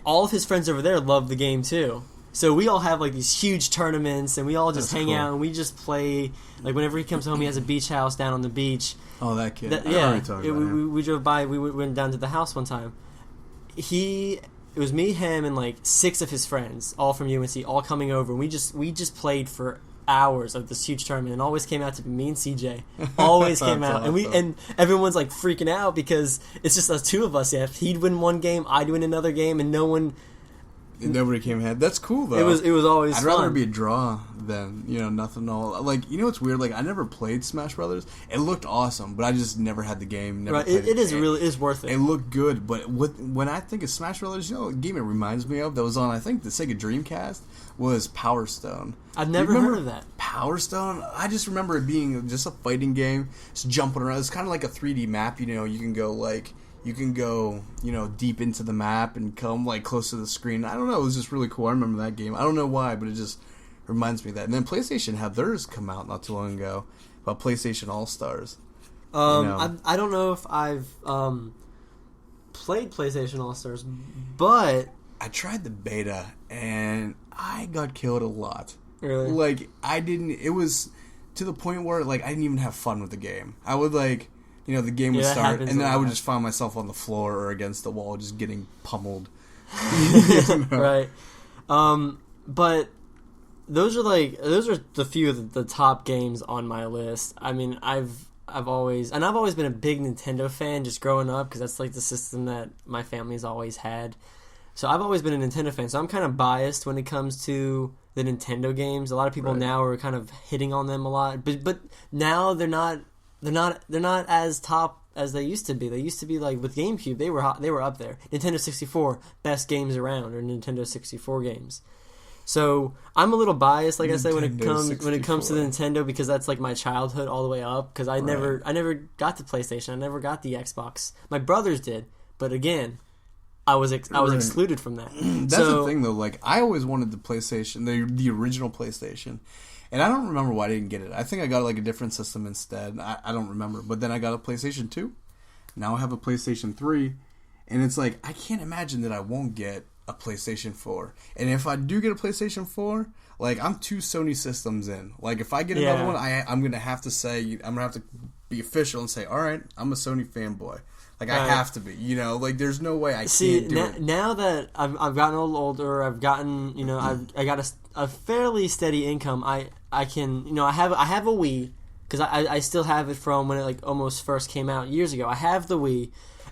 all of his friends over there love the game too. So we all have like these huge tournaments, and we all just hang out and we just play. Like whenever he comes home, he has a beach house down on the beach. Oh, that kid! We drove by. We went down to the house one time. It was me, him, and like 6 of his friends, all from UNC, all coming over. And we just played for hours of this huge tournament, and always came out to be me and CJ. Always came out, awesome. and everyone's like freaking out because it's just us 2 of us. Yeah, he'd win one game, I'd win another game, and no one Nobody came ahead. That's cool though. It was always I'd fun. rather be a draw than nothing all like what's weird, like I never played Smash Brothers. It looked awesome, but I just never had the game. Never right. played It is worth it. It looked good, but when I think of Smash Brothers, a game it reminds me of that was on I think the Sega Dreamcast was Power Stone. I've never heard of that. Power Stone? I just remember it being just a fighting game, just jumping around. It's kind of like a 3D map. You can go deep into the map and come like close to the screen. I don't know. It was just really cool. I remember that game. I don't know why, but it just reminds me of that. And then PlayStation had theirs come out not too long ago about PlayStation All Stars. I don't know if I've played PlayStation All Stars, but I tried the beta and I got killed a lot. Really? Like it was to the point where like I didn't even have fun with the game. I would like the game would start and then I would just find myself on the floor or against the wall just getting pummeled. Right. But those are the few of the top games on my list. I mean, I've always been a big Nintendo fan just growing up because that's like the system that my family's always had. So I've always been a Nintendo fan. So I'm kind of biased when it comes to the Nintendo games. A lot of people now are kind of hitting on them a lot, but now they're not as top as they used to be. They used to be like with GameCube, they were up there. Nintendo 64, best games around, or Nintendo 64 games. So I'm a little biased, like I said, when it comes to the Nintendo because that's like my childhood all the way up. Because I never got the PlayStation, I never got the Xbox. My brothers did, but again, I was excluded from that. That's the thing though. Like I always wanted the PlayStation, the original PlayStation. And I don't remember why I didn't get it. I think I got like a different system instead. I don't remember. But then I got a PlayStation 2. Now I have a PlayStation 3. And it's like, I can't imagine that I won't get a PlayStation 4. And if I do get a PlayStation 4, like I'm 2 Sony systems in. Like if I get another one, I'm going to have to say, I'm going to have to be official and say, all right, I'm a Sony fanboy. Like I have to be, like there's no way I can't do it. Now that I've gotten a little older, I've gotten, I got a fairly steady income. I can, I have a Wii because I still have it from when it like almost first came out years ago. I have the Wii,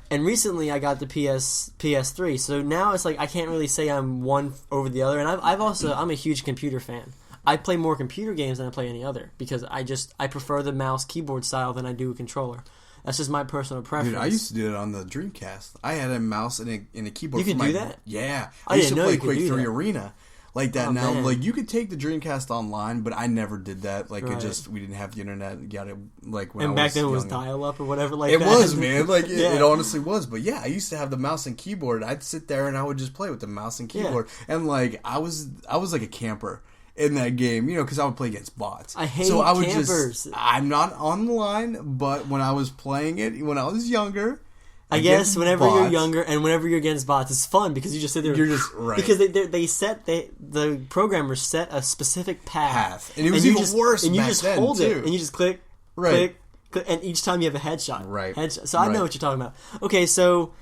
and recently I got the PS3. So now it's like I can't really say I'm one over the other. And I'm a huge computer fan. I play more computer games than I play any other because I prefer the mouse keyboard style than I do a controller. That's just my personal preference. Dude, I used to do it on the Dreamcast. I had a mouse and a keyboard. You could do that? Yeah. I used to play you could Quake do 3 that. Arena like that. Now, man. like you could take the Dreamcast online, but I never did that. Like Right. we didn't have the internet. You got it like when And I back was then it was young. dial-up or whatever like It that. was, man. Like Yeah. it honestly was. But yeah, I used to have the mouse and keyboard. I'd sit there and I would just play with the mouse and keyboard. And like I was like a camper in that game, because I would play against bots. I hate so I would campers. I'm not on the line, but when I was playing it, when I was younger, I guess whenever you're bots, younger and whenever you're against bots, it's fun because you just sit there. You're just right because the programmers set a specific path, and it was even worse. And you back just then, hold too. it, and you just click, Right. click, and each time you have a headshot. Right. Headshot. So I know Right. what you're talking about. Okay, so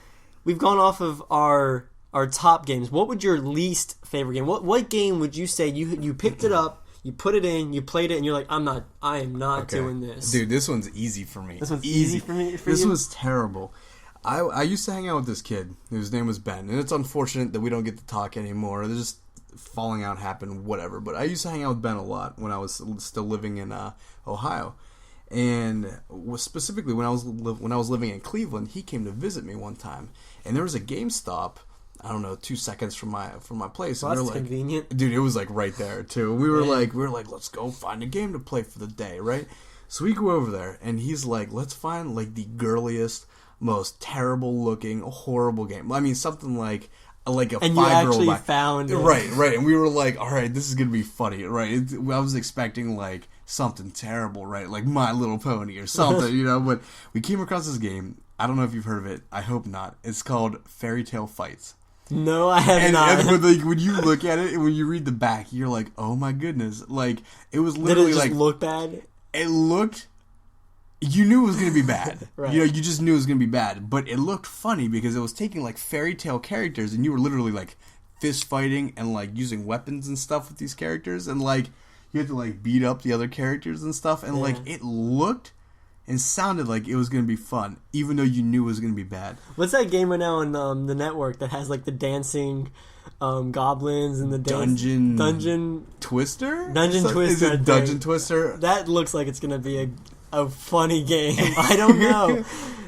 we've gone off of our top games. What would your least favorite game? What game would you say you picked it up? You put it in, you played it, and you're like, I am not doing this. Dude, this one's easy for me. This one's easy for me. This was terrible. I used to hang out with this kid whose name was Ben, and it's unfortunate that we don't get to talk anymore. There's just falling out happened, whatever. But I used to hang out with Ben a lot when I was still living in Ohio, and specifically when I was living in Cleveland, he came to visit me one time, and there was a GameStop. I don't know, 2 seconds from my place. Well, and that's we were like, convenient. Dude, it was like right there too. We were like, let's go find a game to play for the day, right? So we go over there, and he's like, let's find like the girliest, most terrible looking, horrible game. I mean, something like a And you 5-year-old. actually found it. Right. And we were like, all right, this is gonna be funny, right? I was expecting like something terrible, right? Like My Little Pony or something, But we came across this game. I don't know if you've heard of it. I hope not. It's called Fairy Tale Fights. No, I have not. And when you look at it and when you read the back, you're like, oh my goodness. Like, it was Did literally it just like... look bad? It looked... You knew it was going to be bad. Right. You just knew it was going to be bad. But it looked funny because it was taking like fairy tale characters and you were literally like fist fighting and like using weapons and stuff with these characters. And like, you had to like beat up the other characters and stuff. And like, it looked and sounded like it was going to be fun, even though you knew it was going to be bad. What's that game right now on the network that has like the dancing goblins and the Dungeon Twister? Dungeon Twister. Is it Dungeon Twister? That looks like it's going to be a funny game. I don't know.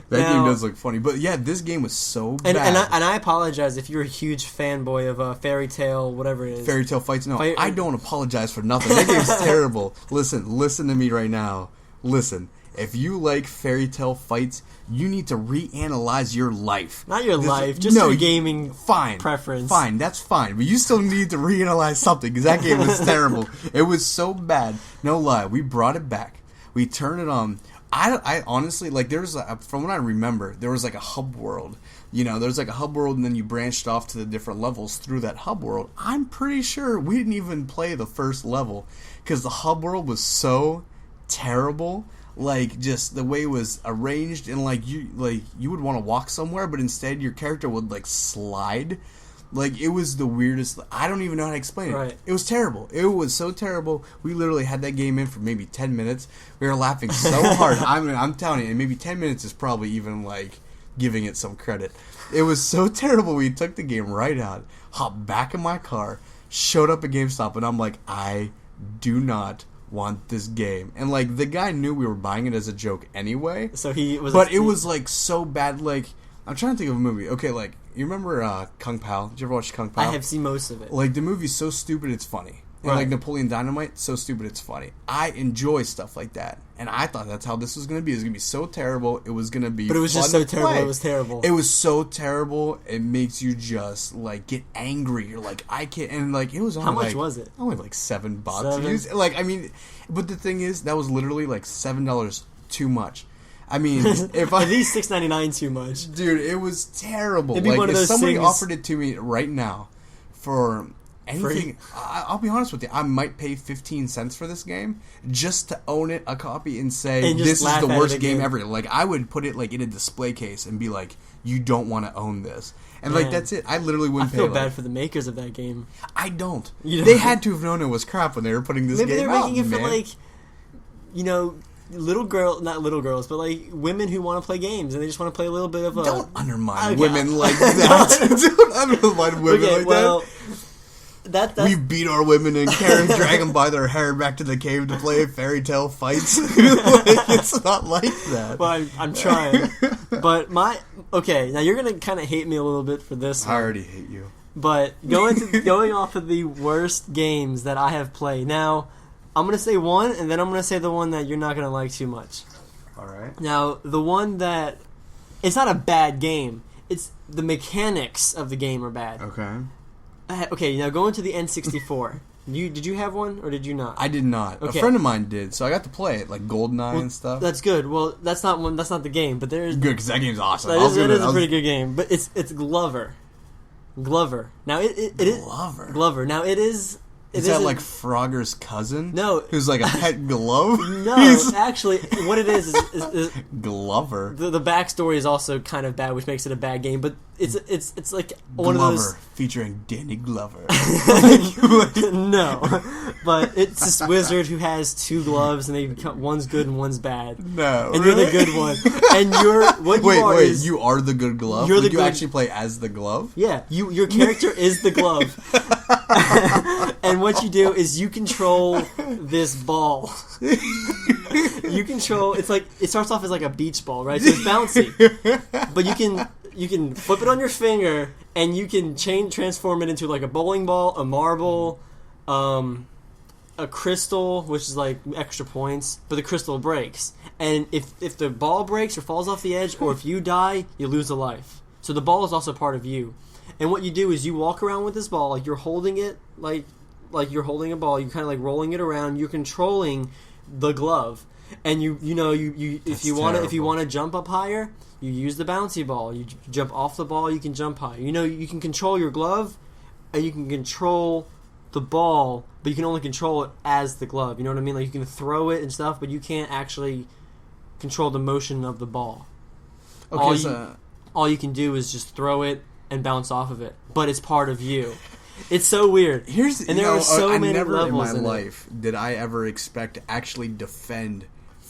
That game does look funny. But yeah, this game was so bad. And I apologize if you're a huge fanboy of Fairy Tail, whatever it is. Fairy Tail Fights? No, I don't apologize for nothing. That game's terrible. Listen to me right now. Listen. If you like Fairy Tail Fights, you need to reanalyze your life. Not your life, just your gaming preference. Fine, that's fine. But you still need to reanalyze something, because that game was terrible. It was so bad. No lie. We brought it back. We turned it on. I honestly, like, from what I remember, there was like a hub world. You know, there's like a hub world, and then you branched off to the different levels through that hub world. I'm pretty sure we didn't even play the first level, because the hub world was so terrible. Like, just the way it was arranged, and like you would want to walk somewhere, but instead your character would like slide. Like, it was the weirdest. I don't even know how to explain it. Right. It was terrible. It was so terrible. We literally had that game in for maybe 10 minutes. We were laughing so hard. I'm telling you, and maybe 10 minutes is probably even like giving it some credit. It was so terrible. We took the game right out, hopped back in my car, showed up at GameStop, and I'm like, I do not want this game. And like, the guy knew we were buying it as a joke anyway. So he was. But it was like so bad. Like, I'm trying to think of a movie. Okay, like, you remember Kung Pao? Did you ever watch Kung Pao? I have seen most of it. Like, the movie's so stupid it's funny. And like Napoleon Dynamite, so stupid it's funny. I enjoy stuff like that. And I thought that's how this was going to be. It was going to be so terrible. It was going to be But it was just so terrible. It was terrible. It was so terrible. It makes you just, like, get angry. You're like, I can't. And, like, it was only How much was it? Only, like, $7. $7? Like, I mean, but the thing is, that was literally, like, $7 too much. I mean, if at least $6.99 too much. Dude, it was terrible. It'd be like, one of if those somebody things... offered it to me right now for anything, I'll be honest with you, I might pay 15 cents for this game just to own it, a copy, and say, this is the worst game ever. Like, I would put it, like, in a display case and be like, you don't want to own this. And, like, that's it. I literally wouldn't pay. I feel bad for the makers of that game. I don't. They had to have known it was crap when they were putting this game out, Maybe they're making it for, like, you know... not little girls, but like women who want to play games and they just want to play a little bit of a. Don't undermine women like that. Don't undermine women like that. We beat our women and drag them by their hair back to the cave to play Fairy Tail Fights. Like, it's not like that. Well, I'm trying, but okay. Now you're gonna kind of hate me a little bit for this. I already hate you. But going off of the worst games that I have played now. I'm going to say one, and then I'm going to say the one that you're not going to like too much. All right. Now, the one that... It's not a bad game. It's the mechanics of the game are bad. Okay. Okay, now going to the N64. Did you have one, or did you not? I did not. Okay. A friend of mine did, so I got to play it, like GoldenEye and stuff. That's good. Well, that's not the game, but there's... Good, because that game's awesome. That is a pretty good game, but it's Glover. Now, it is... Glover. Now, it is... Is that like Frogger's cousin? No. Who's like a pet glove? No, actually, what it is Glover. The backstory is also kind of bad, which makes it a bad game, but it's like one Glover, of those... featuring Danny Glover. No. But it's this wizard who has two gloves, and one's good and one's bad. No. And really? you're the good one. And Wait, you are the good glove? You're you actually play as the glove? Yeah, your character is the glove. And what you do is you control this ball. You control... It's like... It starts off as like a beach ball, right? So it's bouncy. But you can flip it on your finger, and you can transform it into like a bowling ball, a marble, a crystal, which is like extra points, but the crystal breaks. And if the ball breaks or falls off the edge, or if you die, you lose a life. So the ball is also part of you. And what you do is you walk around with this ball, like you're holding it, like you're holding a ball. You're kind of like rolling it around. You're controlling the glove, and you if you want to jump up higher, you use the bouncy ball. You jump off the ball. You can jump higher. You can control your glove, and you can control the ball, but you can only control it as the glove. You know what I mean? Like you can throw it and stuff, but you can't actually control the motion of the ball. Okay, all you can do is just throw it and bounce off of it, but it's part of you. It's so weird. There are so many levels in my life did I ever expect to actually defend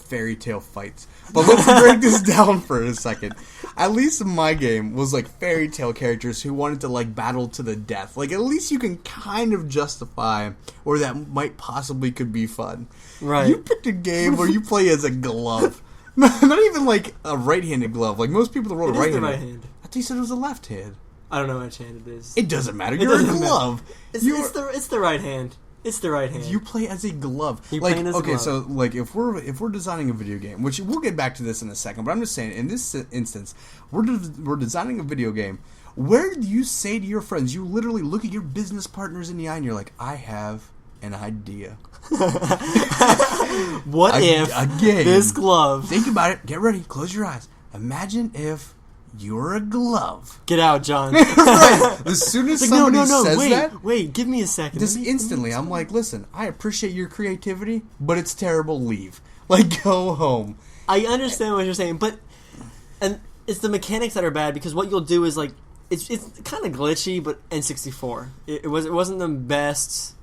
fairy tale fights. But let's break this down for a second. At least in my game was like fairy tale characters who wanted to like battle to the death. Like at least you can kind of justify, or that might possibly could be fun. Right. You picked a game where you play as a glove. Not even like a right-handed glove. Like most people that roll a right-handed. Right hand. I thought you said it was a left hand. I don't know which hand it is. It doesn't matter. You're a glove. It's the right hand. It's the right hand. You play as a glove. You're like playing as a glove. so like if we're designing a video game, which we'll get back to this in a second, but I'm just saying in this instance, we're designing a video game. Where do you say to your friends? You literally look at your business partners in the eye and you're like, I have an idea. What if this glove? Think about it. Get ready. Close your eyes. Imagine if you're a glove. Get out, John. Right. As soon as somebody says wait, that, wait, give me a second. just instantly, I'm like, listen, I appreciate your creativity, but it's terrible. Leave. Like, go home. I understand what you're saying, but and it's the mechanics that are bad because what you'll do is like it's kind of glitchy, but N64 it wasn't the best.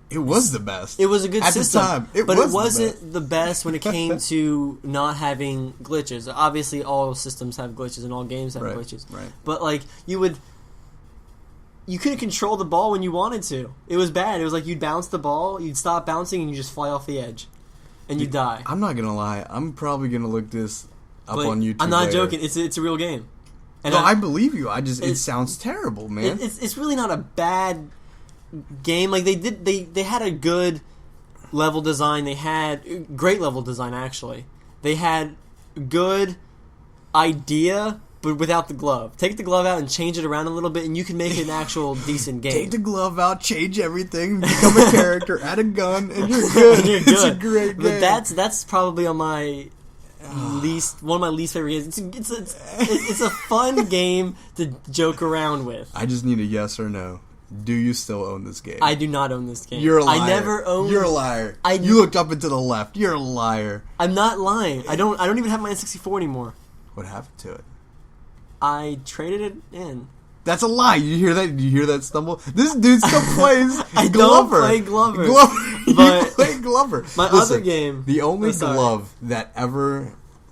It was the best. It was a good system, at the time. But it wasn't the best when it came to not having glitches. Obviously, all systems have glitches and all games have glitches. Right. But like you couldn't control the ball when you wanted to. It was bad. It was like you'd bounce the ball, you'd stop bouncing, and you just fly off the edge, and you die. I'm not gonna lie. I'm probably gonna look this up Like, on YouTube. I'm not later. joking. It's a real game. And No, I believe you. It sounds terrible, man. It's really not a bad game. Like they had a good level design. They had great level design actually. They had good idea, but without the glove. Take the glove out and change it around a little bit, and you can make it an actual decent game. Take the glove out, change everything, become a character, add a gun, and you're good. And you're It's a good. great game. But that's probably on my one of my least favorite games. It's a fun game to joke around with. I just need a yes or no. Do you still own this game? I do not own this game. You're a liar. I never owned. You're a liar. You looked up and to the left. You're a liar. I'm not lying. I don't even have my N64 anymore. What happened to it? I traded it in. That's a lie. You hear that? You hear that stumble? This dude still plays I Glover. don't play Glover. You play Glover. My other game. The only glove that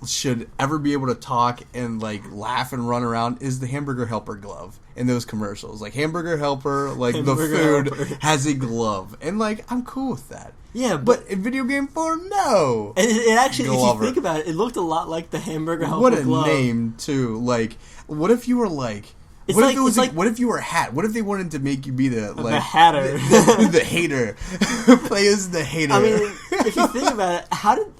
should ever be able to talk and like laugh and run around is the Hamburger Helper glove in those commercials. Like Hamburger Helper, like Hamburger the food Helper. has a glove, and like I'm cool with that. Yeah, But in video game form, no. and it actually, Glover. if you think about it, it looked a lot like the Hamburger Helper What a glove. name too! Like, what if you were like? It's What like- if it was it's like- what if you were a hat? What if they wanted to make you be the hatter. the hater? Play as the hater. I mean, if you think about it,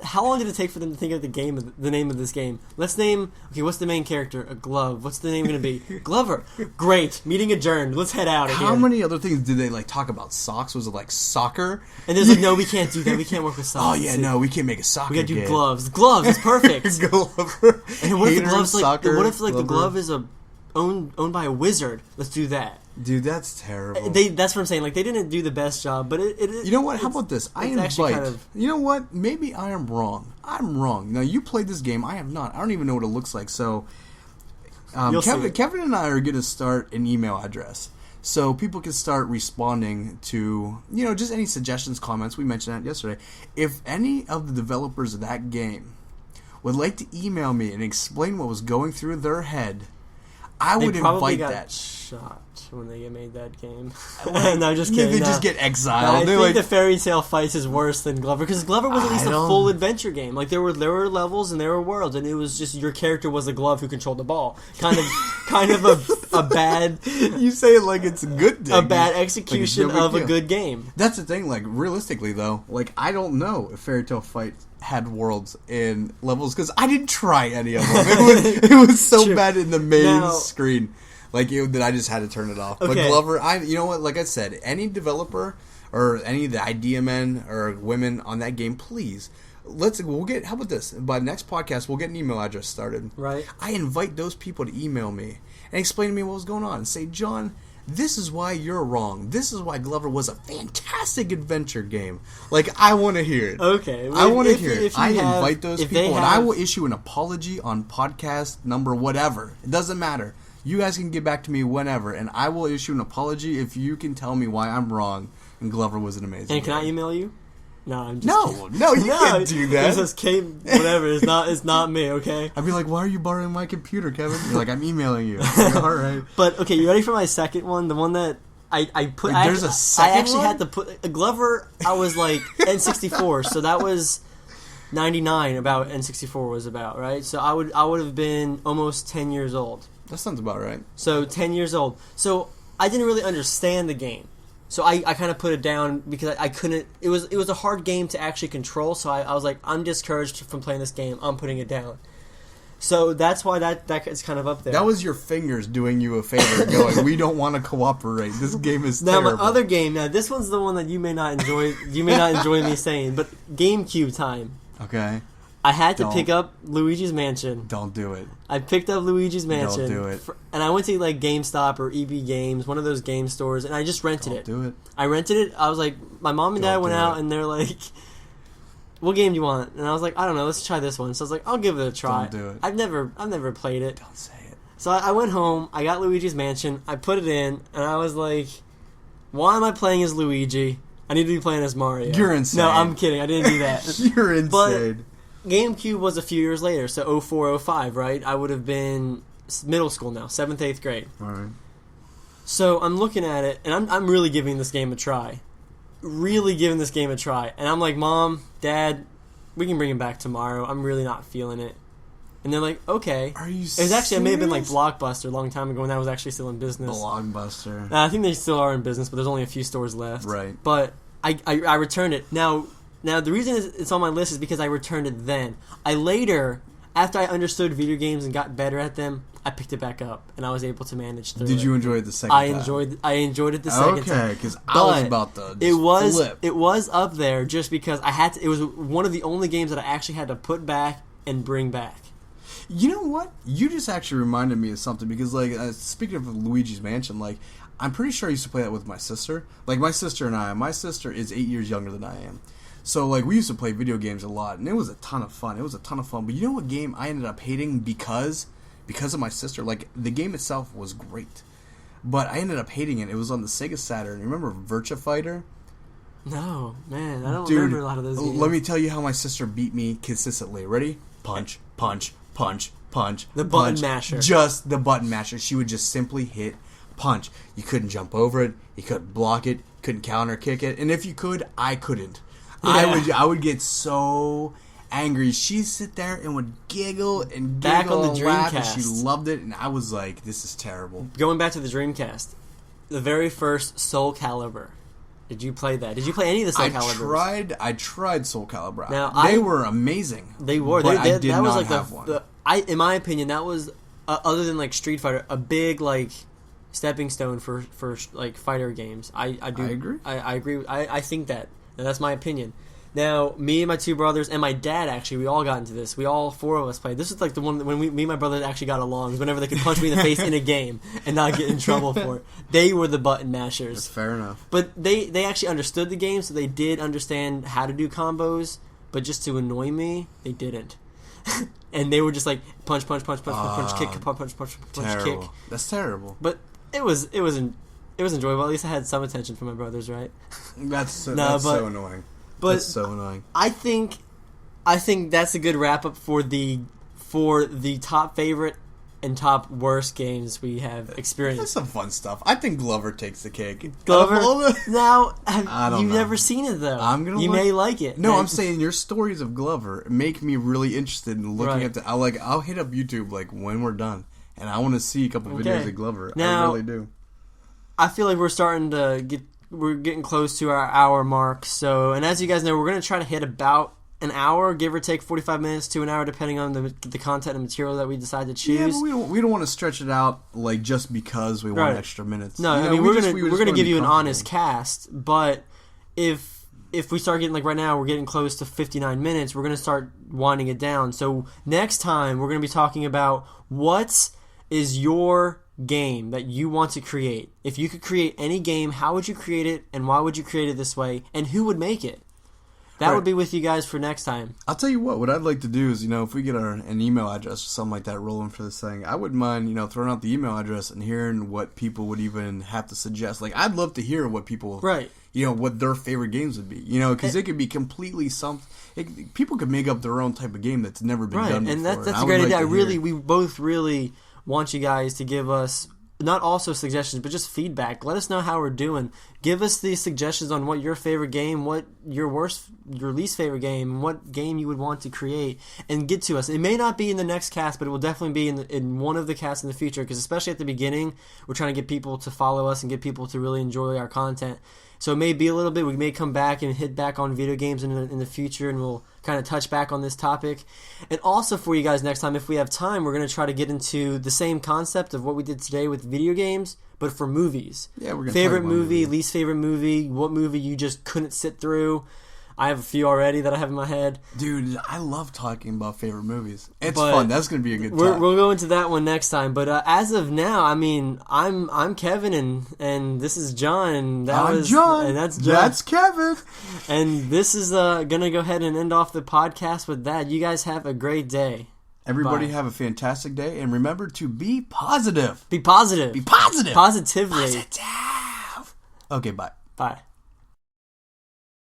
how long did it take for them to think of the name of this game? Let's name. Okay, what's the main character? A glove. What's the name going to be? Glover. Great. Meeting adjourned. Let's head out of here. How many other things did they like talk about? Socks? Was it like soccer? And there's like, no, we can't do that. We can't work with socks. Oh yeah, no, we can't make a soccer. We gotta do game. gloves. Gloves. It's perfect. Glover. And what if the Hater, gloves like? soccer, What if like the Glover. glove is owned by a wizard? Let's do that. Dude, that's terrible. That's what I'm saying. Like they didn't do the best job, but it You know what? How about this? I it's actually invite. kind of- You know what? Maybe I am wrong. I'm wrong. Now you played this game. I have not. I don't even know what it looks like. So, You'll see it. Kevin and I are going to start an email address, so people can start responding to just any suggestions, comments. We mentioned that yesterday. If any of the developers of that game would like to email me and explain what was going through their head, I would They probably invite got that. shot when they made that game. No, just kidding. They no. just get No, exiled. I They're think like, the fairy tale fights is worse than Glover because Glover was at least a I full don't- adventure game. Like there were levels and there were worlds, and it was just your character was a glove who controlled the ball. Kind of a bad you say it like it's a good thing. a bad Like, execution it's no big of a deal. good game. That's the thing. Like realistically, though, like I don't know if Fairy Tale Fight had worlds and levels because I didn't try any of them. It was so True. bad in the main Now- screen, that I just had to turn it off. But Okay. Glover, you know what? Like I said, any developer or any of the idea men or women on that game, please. How about this? By the next podcast, we'll get an email address started. Right. I invite those people to email me and explain to me what was going on and say, John, this is why you're wrong. This is why Glover was a fantastic adventure game. Like, I want to hear it. Okay. I want to If- hear if it. you I have- invite those if they people, and I have- will issue an apology on podcast number whatever. It doesn't matter. You guys can get back to me whenever, and I will issue an apology if you can tell me why I'm wrong and Glover was an amazing And can I game. email you? No, I'm just No, kidding. no, you can't do that. It says K, whatever. It's not me, okay? I'd be like, why are you borrowing my computer, Kevin? You're like, I'm emailing you. Like, all right. But, okay, you ready for my second one? The one that I put... Wait, there's a second I actually one? had to put... A Glover, I was like, N64, so that was 99 about N64 was about, right? So I would have been almost 10 years old. That sounds about right. So 10 years old. So I didn't really understand the game. So I kind of put it down because I couldn't. It was a hard game to actually control. So I was like, I'm discouraged from playing this game. I'm putting it down. So that's why that is kind of up there. That was your fingers doing you a favor, going, we don't want to cooperate. This game is now terrible. my other game. Now this one's the one that you may not enjoy. You may not enjoy me saying, but GameCube time. Okay. I had to Don't. pick up Luigi's Mansion. Don't do it. I picked up Luigi's Mansion. Don't do it. And I went to like GameStop or EB Games, one of those game stores, and I just rented it. Do it. I rented it. I was like, my mom and dad Don't went do out it. and they're like, what game do you want? And I was like, I don't know, let's try this one. So I was like, I'll give it a try. Don't do it. I've never played it. Don't say it. So I went home, I got Luigi's Mansion, I put it in, and I was like, why am I playing as Luigi? I need to be playing as Mario. You're insane. No, I'm kidding. I didn't do that. You're insane. GameCube was a few years later, so 04, 05, right? I would have been middle school now, 7th, 8th grade. All right. So I'm looking at it, and I'm really giving this game a try. Really giving this game a try. And I'm like, Mom, Dad, we can bring him back tomorrow. I'm really not feeling it. And they're like, okay. Are you serious? It was actually, it may have been like Blockbuster a long time ago when that was actually still in business. Blockbuster. I think they still are in business, but there's only a few stores left. Right. But I returned it. Now the reason it's on my list is because I returned it then. I later, after I understood video games and got better at them, I picked it back up and I was able to manage through it. Did you enjoy it the second time? I enjoyed it the second time. Okay, because I was about to just flip. It was up there just because I had to. It was one of the only games that I actually had to put back and bring back. You know what? You just actually reminded me of something because, like, speaking of Luigi's Mansion, like, I'm pretty sure I used to play that with my sister. Like, my sister is 8 years younger than I am. So, like, we used to play video games a lot, and it was a ton of fun. But you know what game I ended up hating because of my sister? Like, the game itself was great, but I ended up hating it. It was on the Sega Saturn. Remember Virtua Fighter? No, man, I don't Dude, remember a lot of those games. Let me tell you how my sister beat me consistently. Ready? Punch, punch, punch, punch. The button punch. masher. Just the button masher. She would just simply hit punch. You couldn't jump over it. You couldn't block it. Couldn't counter kick it. And if you could, I couldn't. Yeah. I would get so angry. She'd sit there and would giggle and Back giggle on the and laugh, and Dreamcast. she loved it. And I was like, this is terrible. Going back to the Dreamcast, the very first Soul Calibur. Did you play that? Did you play any of the Soul Caliburs? I tried Soul Calibur. Now, they were amazing. They were. But I did that was not like have one. in my opinion, that was other than like Street Fighter, a big like stepping stone for like fighter games. I do. I agree. I agree. I think that. And that's my opinion. Now, me and my two brothers and my dad actually, we all got into this. We all four of us played. This was like the one when me and my brother actually got along. Whenever they could punch me in the face in a game and not get in trouble for it, they were the button mashers. That's fair enough. But they actually understood the game, so they did understand how to do combos. But just to annoy me, they didn't. And they were just like punch, punch, punch, punch, punch, kick, punch, punch, punch, punch, kick. That's terrible. But it was enjoyable. At least I had some attention from my brothers, right? That's so annoying. But that's so annoying. I think that's a good wrap up for the top favorite and top worst games we have That's experienced. some fun stuff. I think Glover takes the cake. Glover. Now, I don't you've know. never seen it though. You may like it. No, I'm saying your stories of Glover make me really interested in looking Right. at the. I'll hit up YouTube like when we're done, and I want to see a couple videos of Glover. Now, I really do. I feel like we're getting close to our hour mark. So, and as you guys know, we're going to try to hit about an hour, give or take 45 minutes to an hour, depending on the content and material that we decide to choose. Yeah, but we don't want to stretch it out like just because we want Right. extra minutes. No, You know, I mean we we're just gonna wanna give be you an comfortable. honest cast, but if we start getting like right now, we're getting close to 59 minutes. We're gonna start winding it down. So next time we're gonna be talking about what is your game that you want to create. If you could create any game, how would you create it, and why would you create it this way, and who would make it? that Right. would be with you guys for next time. I'll tell you what I'd like to do is, if we get an email address or something like that rolling for this thing, I wouldn't mind, throwing out the email address and hearing what people would even have to suggest. Like, I'd love to hear what people, Right. What their favorite games would be, because it could be completely people could make up their own type of game that's never been done before. And that's I a would great like idea. to hear. We both really want you guys to give us not also suggestions, but just feedback. Let us know how we're doing. Give us these suggestions on what your favorite game, what your least favorite game, what game you would want to create, and get to us. It may not be in the next cast, but it will definitely be in one of the casts in the future, because especially at the beginning, we're trying to get people to follow us and get people to really enjoy our content. So it may be a little bit. We may come back and hit back on video games in the future, and we'll kind of touch back on this topic. And also for you guys next time, if we have time, we're going to try to get into the same concept of what we did today with video games, but for movies. Yeah, we're going to favorite movie, least favorite movie, what movie you just couldn't sit through. I have a few already that I have in my head. Dude, I love talking about favorite movies. It's But fun. That's going to be a good time. We'll go into that one next time. But as of now, I mean, I'm Kevin, and this is John, and I'm John. and that's John. That's Kevin. And this is gonna go ahead and end off the podcast with that. You guys have a great day. Everybody Bye. have a fantastic day, and remember to be positive. Be positive. Be positive. Positively. Positive. Okay, bye. Bye.